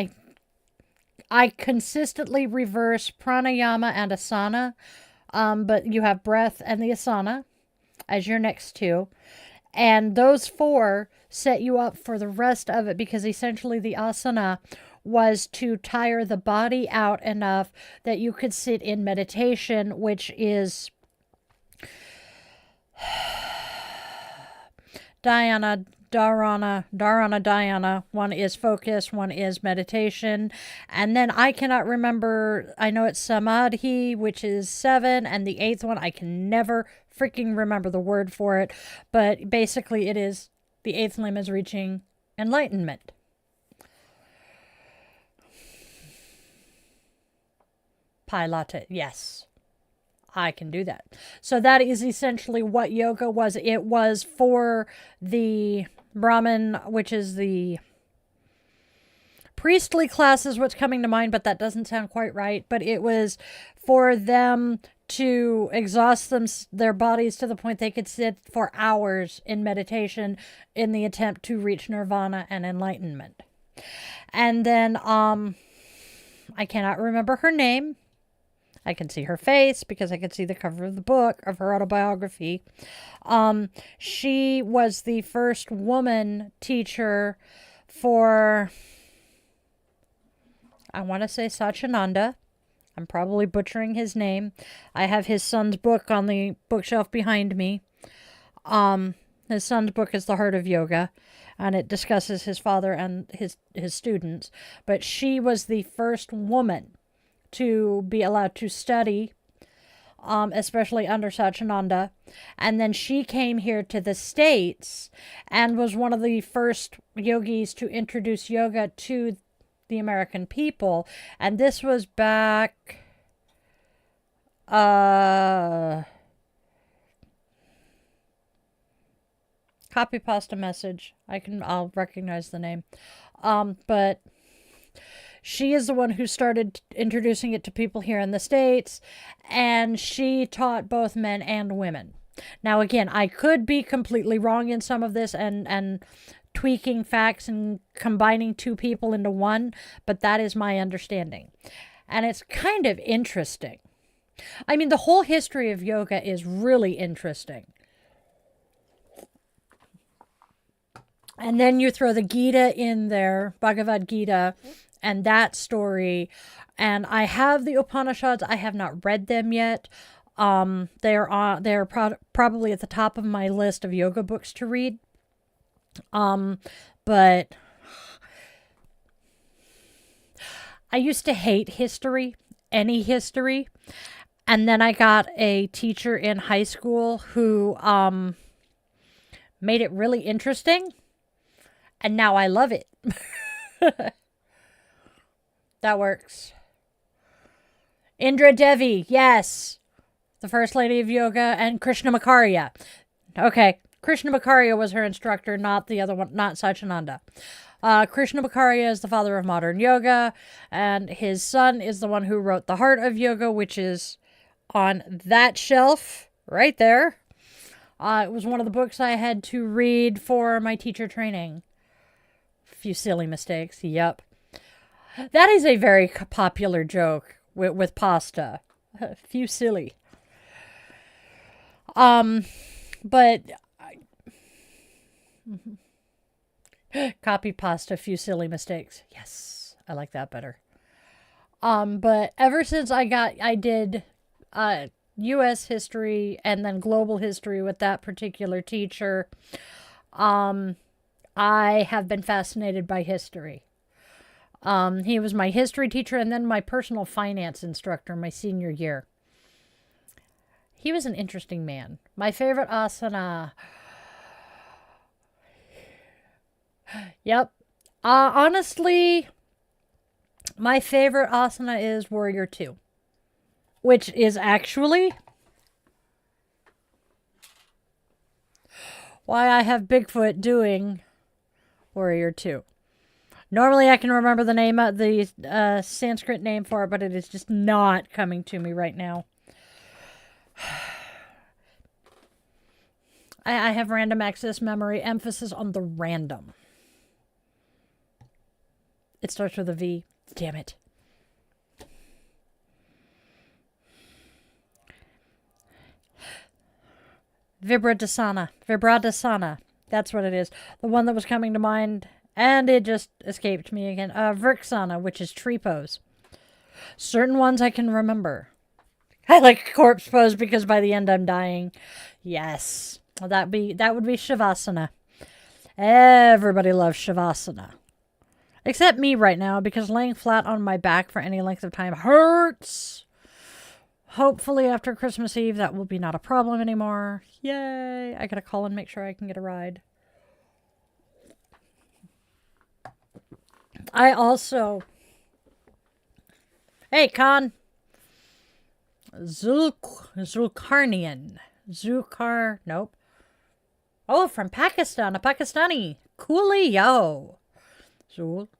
I consistently reverse pranayama and asana. But you have breath and the asana as your next 2. And those 4 set you up for the rest of it, because essentially the asana was to tire the body out enough that you could sit in meditation, which is dhyana, dhyana. One is focus, one is meditation. And then I cannot remember, I know it's samadhi, which is 7, and the 8th one, I can never freaking remember the word for it. But basically it is, the 8th limb is reaching enlightenment. Pilate, yes. I can do that. So that is essentially what yoga was. It was for the Brahmin, which is the priestly class is what's coming to mind, but that doesn't sound quite right. But it was for them to exhaust their bodies to the point they could sit for hours in meditation in the attempt to reach nirvana and enlightenment. And then I cannot remember her name. I can see her face because I can see the cover of the book, of her autobiography. She was the first woman teacher for, I want to say Satchidananda. I'm probably butchering his name. I have his son's book on the bookshelf behind me. His son's book is The Heart of Yoga, and it discusses his father and his students. But she was the first woman to be allowed to study, especially under Satchidananda. And then she came here to the States and was one of the first yogis to introduce yoga to the American people. And this was back, copy pasta message. I'll recognize the name. But she is the one who started introducing it to people here in the States, and she taught both men and women. Now, again, I could be completely wrong in some of this and tweaking facts and combining 2 people into one, but that is my understanding. And it's kind of interesting. I mean, the whole history of yoga is really interesting. And then you throw the Gita in there, Bhagavad Gita, and that story. And I have the Upanishads. I have not read them yet. They're probably at the top of my list of yoga books to read. But I used to hate history, any history. And then I got a teacher in high school who made it really interesting. And now I love it. That works. Indra Devi, yes. The First Lady of Yoga, and Krishnamacharya. Okay, Krishnamacharya was her instructor, not the other one, not Satchidananda. Krishnamacharya is the father of modern yoga, and his son is the one who wrote The Heart of Yoga, which is on that shelf right there. It was one of the books I had to read for my teacher training. A few silly mistakes, yep. That is a very popular joke with pasta. A few silly. But copy pasta, a few silly mistakes. Yes, I like that better. But ever since I did U.S. history and then global history with that particular teacher. I have been fascinated by history. He was my history teacher and then my personal finance instructor my senior year. He was an interesting man. My favorite asana. Yep. Honestly, my favorite asana is Warrior 2, which is actually why I have Bigfoot doing Warrior 2. Normally I can remember the name of the Sanskrit name for it, but it is just not coming to me right now. I have random access memory, emphasis on the random. It starts with a V. Damn it. Vibradasana. That's what it is. The one that was coming to mind, and it just escaped me again. Vriksana, which is tree pose. Certain ones I can remember. I like corpse pose because by the end I'm dying. Yes. Well, that would be Shavasana. Everybody loves Shavasana. Except me right now, because laying flat on my back for any length of time hurts. Hopefully after Christmas Eve, that will be not a problem anymore. Yay! I gotta call and make sure I can get a ride. I also... Hey, Khan! Zulkarnian. Nope. Oh, from Pakistan. A Pakistani. Coolio. Zulkarnain.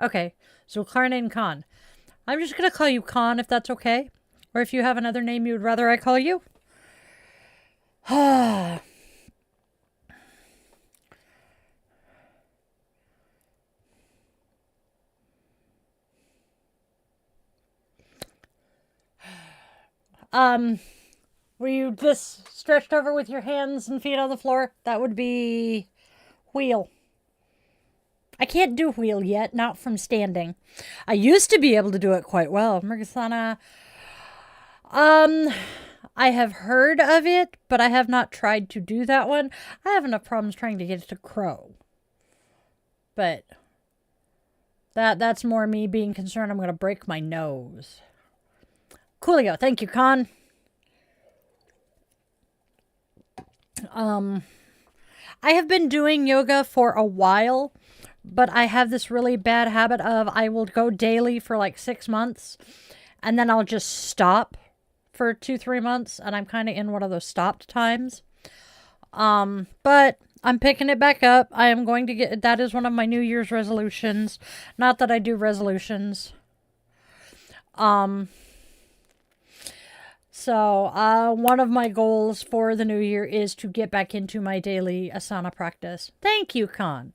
Okay. Zulkarnain Khan. I'm just going to call you Khan if that's okay. Or if you have another name you would rather I call you. Were you just stretched over with your hands and feet on the floor? That would be wheel. I can't do wheel yet, not from standing. I used to be able to do it quite well. Mrigasana. I have heard of it, but I have not tried to do that one. I have enough problems trying to get it to crow. But that's more me being concerned I'm going to break my nose. Coolio. Thank you, Khan. I have been doing yoga for a while, but I have this really bad habit of I will go daily for like 6 months, and then I'll just stop for 2-3 months, and I'm kind of in one of those stopped times. But I'm picking it back up. I am going to get, that is one of my New Year's resolutions. Not that I do resolutions. So, one of my goals for the new year is to get back into my daily asana practice. Thank you, Khan.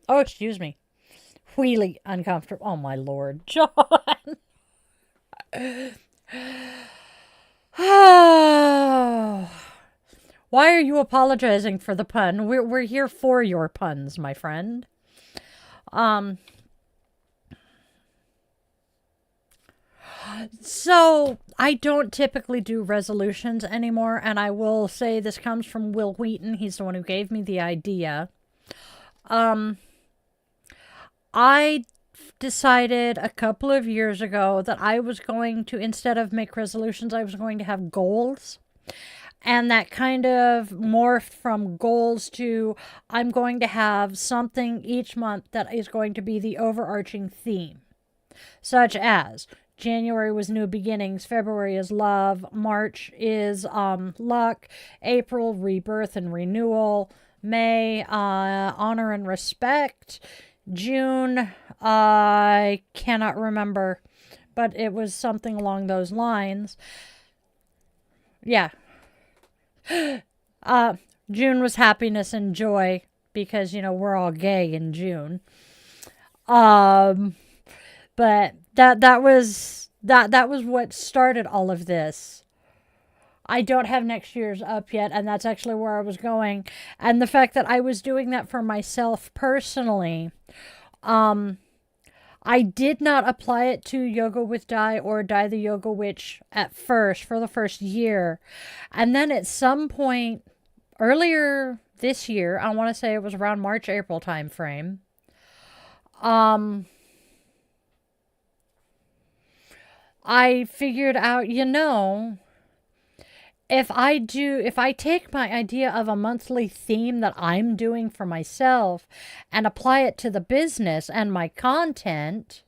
Oh, excuse me. Wheelie uncomfortable. Oh, my Lord. John. Oh. Why are you apologizing for the pun? We're here for your puns, my friend. So, I don't typically do resolutions anymore, and I will say this comes from Will Wheaton. He's the one who gave me the idea. I decided a couple of years ago that I was going to, instead of make resolutions, I was going to have goals. And that kind of morphed from goals to I'm going to have something each month that is going to be the overarching theme. Such as January was new beginnings, February is love, March is luck, April rebirth and renewal, May honor and respect, June I cannot remember, but it was something along those lines. Yeah. June was happiness and joy because, you know, we're all gay in June. But that was what started all of this. I don't have next year's up yet, and that's actually where I was going. And the fact that I was doing that for myself personally, I did not apply it to Yoga with Dai or Dai the Yoga Witch at first for the first year. And then at some point earlier this year, I want to say it was around March, April time frame, I figured out, if I take my idea of a monthly theme that I'm doing for myself and apply it to the business and my content,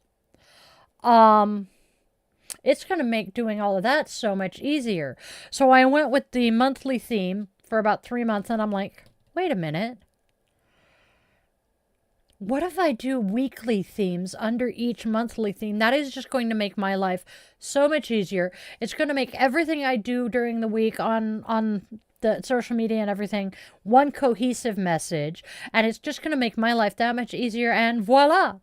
it's going to make doing all of that so much easier. So I went with the monthly theme for about 3 months, and I'm like, wait a minute. What if I do weekly themes under each monthly theme? That is just going to make my life so much easier. It's going to make everything I do during the week on the social media and everything one cohesive message. And it's just going to make my life that much easier. And voila!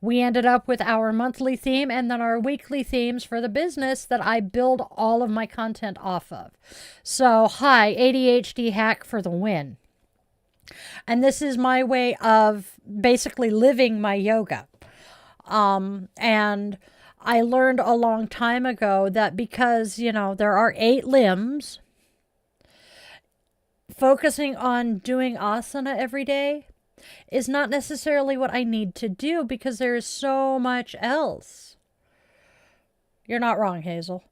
We ended up with our monthly theme and then our weekly themes for the business that I build all of my content off of. So, hi, ADHD hack for the win. And this is my way of basically living my yoga. And I learned a long time ago that because, there are 8 limbs, focusing on doing asana every day is not necessarily what I need to do because there is so much else. You're not wrong, Hazel.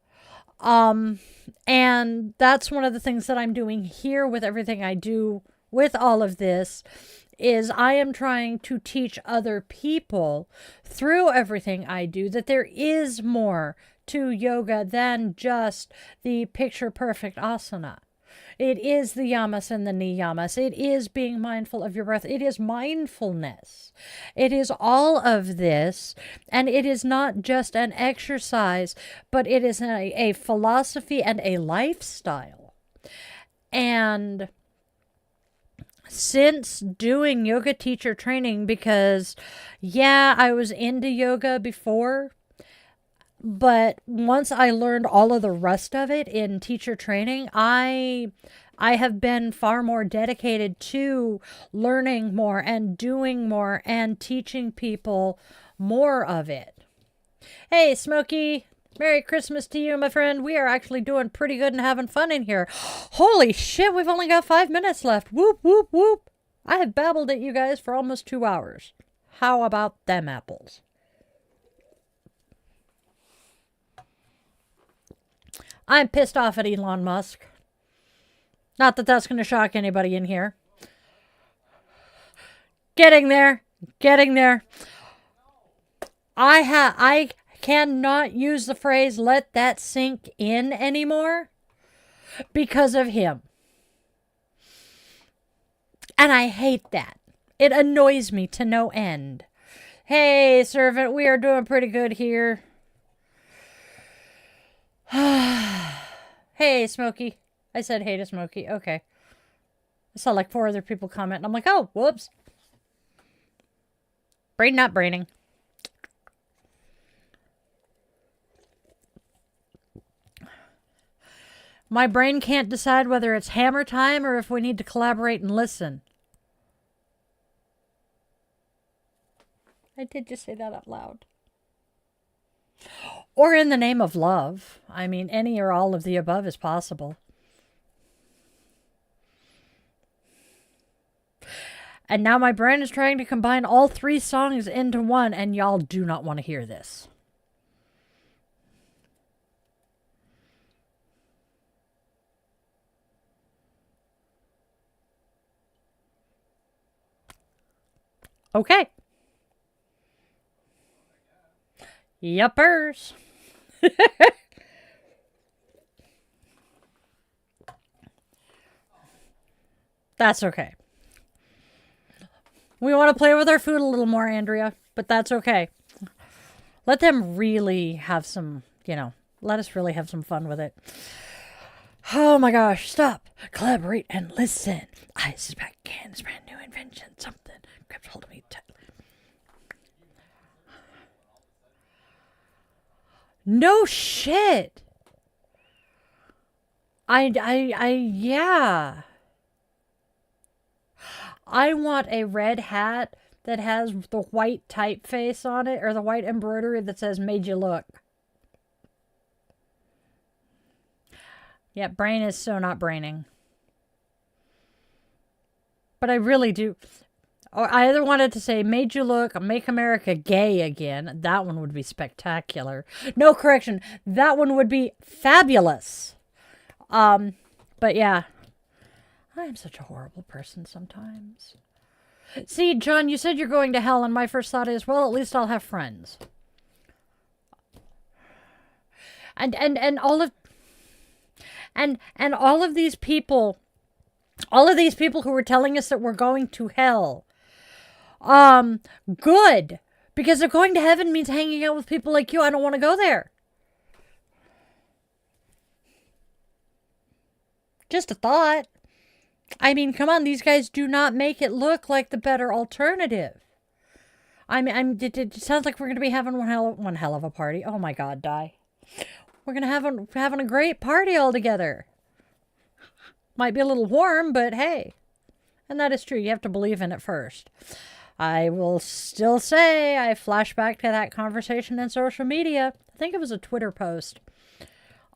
And that's one of the things that I'm doing here with everything I do with all of this is I am trying to teach other people through everything I do that there is more to yoga than just the picture perfect asana. It is the yamas and the niyamas. It is being mindful of your breath. It is mindfulness. It is all of this. And it is not just an exercise, but it is a philosophy and a lifestyle. And since doing yoga teacher training, because I was into yoga before, but once I learned all of the rest of it in teacher training, I have been far more dedicated to learning more and doing more and teaching people more of it. Hey, Smokey. Merry Christmas to you, my friend. We are actually doing pretty good and having fun in here. Holy shit, we've only got 5 minutes left. Whoop, whoop, whoop. I have babbled at you guys for almost 2 hours. How about them apples? I'm pissed off at Elon Musk. Not that that's going to shock anybody in here. Getting there. I cannot use the phrase let that sink in anymore because of him. And I hate that. It annoys me to no end. Hey, servant, we are doing pretty good here. Hey, Smokey. I said hey to Smokey. Okay. I saw like 4 other people comment. And I'm like, oh, whoops. Brain not braining. My brain can't decide whether it's hammer time or if we need to collaborate and listen. I did just say that out loud. Or in the name of love. I mean, any or all of the above is possible. And now my brain is trying to combine all 3 songs into one, and y'all do not want to hear this. Okay. Yuppers. That's okay. We want to play with our food a little more, Andrea, but that's okay. Let them really have some, let us really have some fun with it. Oh my gosh, stop, collaborate, and listen. I suspect Ken's brand new invention, something grabs hold of me tightly. No shit. Yeah. I want a red hat that has the white typeface on it, or the white embroidery that says "Made you look"? Yeah, brain is so not braining. But I really do. Or I either wanted to say "Made you look," "Make America gay again." That one would be spectacular. No, correction. That one would be fabulous. But yeah. I am such a horrible person sometimes. See, John, you said you're going to hell, and my first thought is, well, at least I'll have friends. And all of all of these people, who were telling us that we're going to hell, good, because if going to heaven means hanging out with people like you, I don't want to go there. Just a thought. I mean, come on, these guys do not make it look like the better alternative. It sounds like we're going to be having one hell of a party. Oh my God, die. We're going to having a great party all together. Might be a little warm, but hey. And that is true. You have to believe in it first. I will still say I flash back to that conversation in social media. I think it was a Twitter post.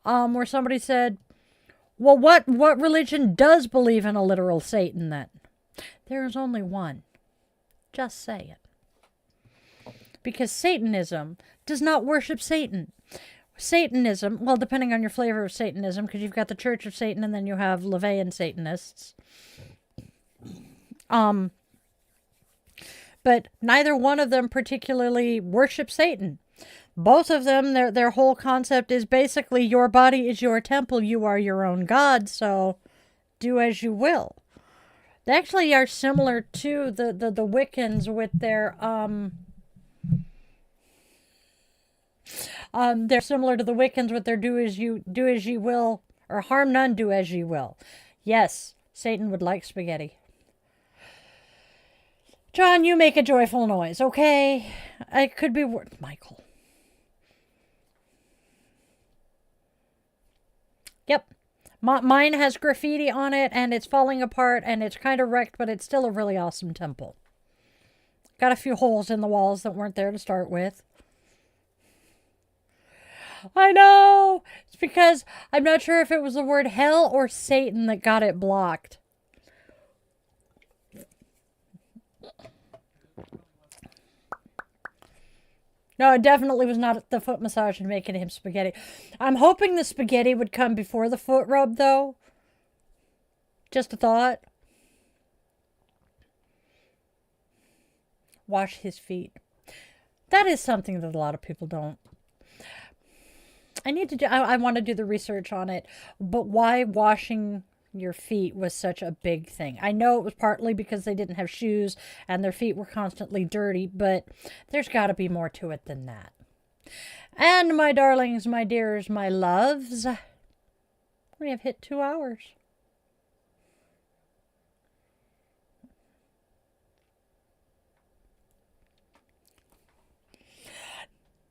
Where somebody said, well, what religion does believe in a literal Satan then? There is only one. Just say it. Because Satanism does not worship Satan. Satanism, well, depending on your flavor of Satanism, because you've got the Church of Satan and then you have LaVeyan Satanists. But neither one of them particularly worship Satan. Both of them, their whole concept is basically your body is your temple, you are your own God, so do as you will. They actually are similar to the Wiccans with their they're similar to the Wiccans with their do as you will, or harm none, do as you will. Yes, Satan would like spaghetti. John, you make a joyful noise, okay? It could be Michael. Yep. Mine has graffiti on it, and it's falling apart, and it's kind of wrecked, but it's still a really awesome temple. Got a few holes in the walls that weren't there to start with. I know! It's because I'm not sure if it was the word hell or Satan that got it blocked. No, it definitely was not the foot massage and making him spaghetti. I'm hoping the spaghetti would come before the foot rub, though. Just a thought. Wash his feet. That is something that a lot of people don't. I want to do the research on it, but why washing your feet was such a big thing. I know it was partly because they didn't have shoes and their feet were constantly dirty, but there's got to be more to it than that. And my darlings, my dears, my loves, we have hit 2 hours.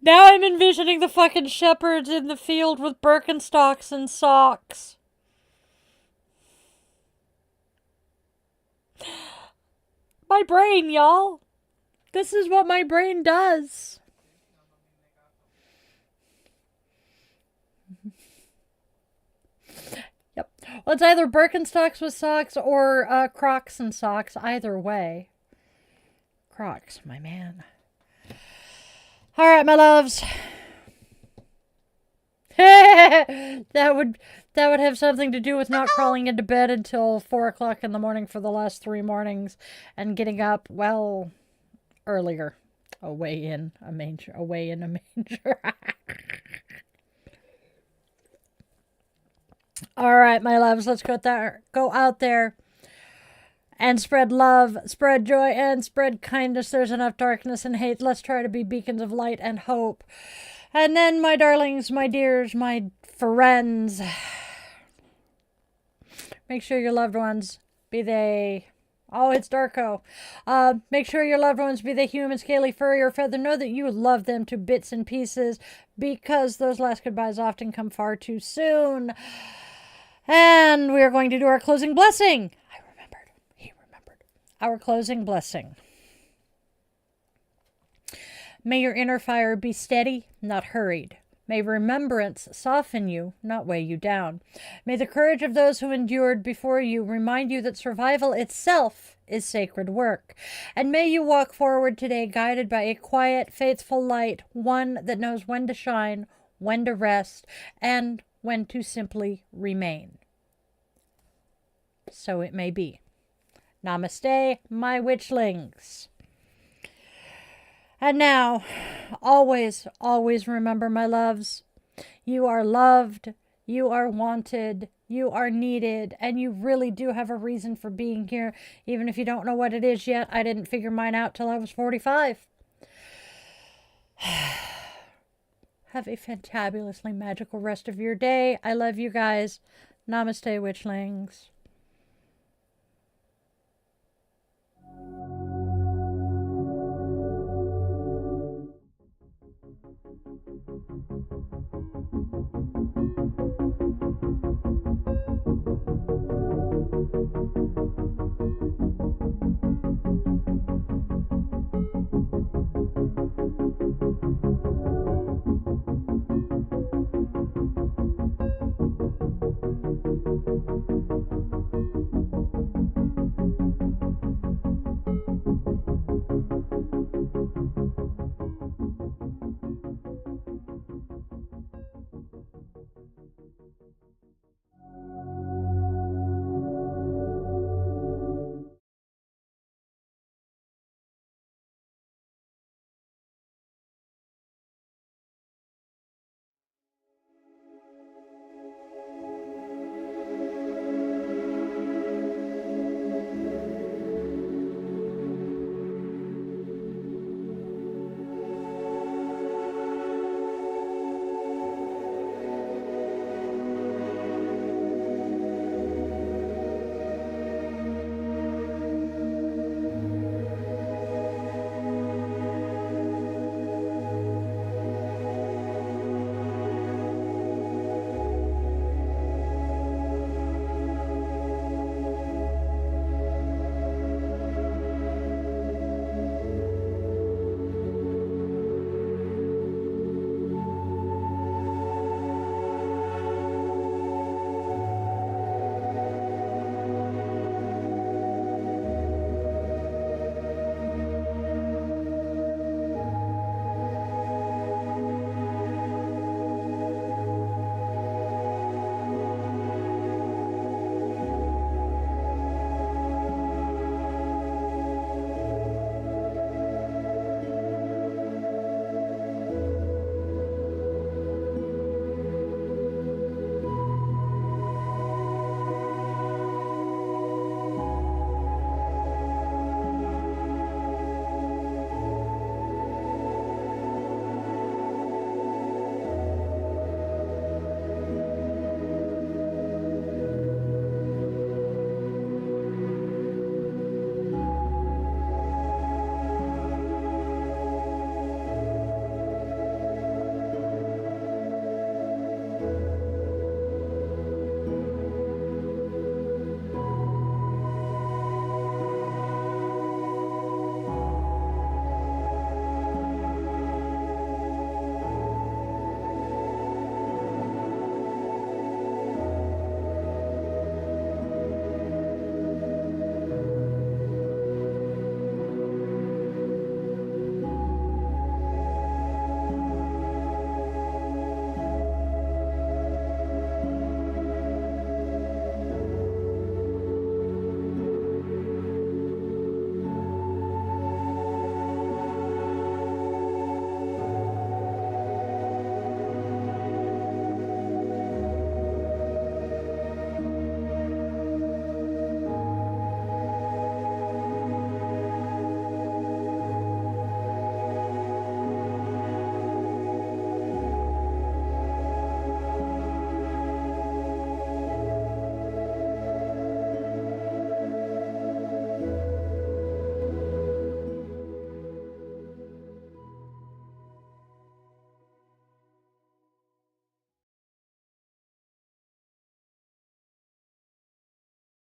Now I'm envisioning the fucking shepherds in the field with Birkenstocks and socks. My brain, y'all. This is what my brain does. Yep. Well, it's either Birkenstocks with socks or Crocs and socks. Either way. Crocs, my man. All right, my loves. That would have something to do with not crawling into bed until 4 o'clock in the morning for the last 3 mornings and getting up, well, earlier. Away in a manger. All right, my loves, let's go out there and spread love, spread joy, and spread kindness. There's enough darkness and hate. Let's try to be beacons of light and hope. And then, my darlings, my dears, my friends, make sure your loved ones, be they... Oh, it's Darko. Make sure your loved ones, be they human, scaly, furry, or feather, know that you love them to bits and pieces, because those last goodbyes often come far too soon. And we are going to do our closing blessing. He remembered. Our closing blessing. May your inner fire be steady, not hurried. May remembrance soften you, not weigh you down. May the courage of those who endured before you remind you that survival itself is sacred work. And may you walk forward today guided by a quiet, faithful light, one that knows when to shine, when to rest, and when to simply remain. So it may be. Namaste, my witchlings. And now, always, always remember, my loves, you are loved, you are wanted, you are needed, and you really do have a reason for being here, even if you don't know what it is yet. I didn't figure mine out till I was 45. Have a fantabulously magical rest of your day. I love you guys. Namaste, witchlings.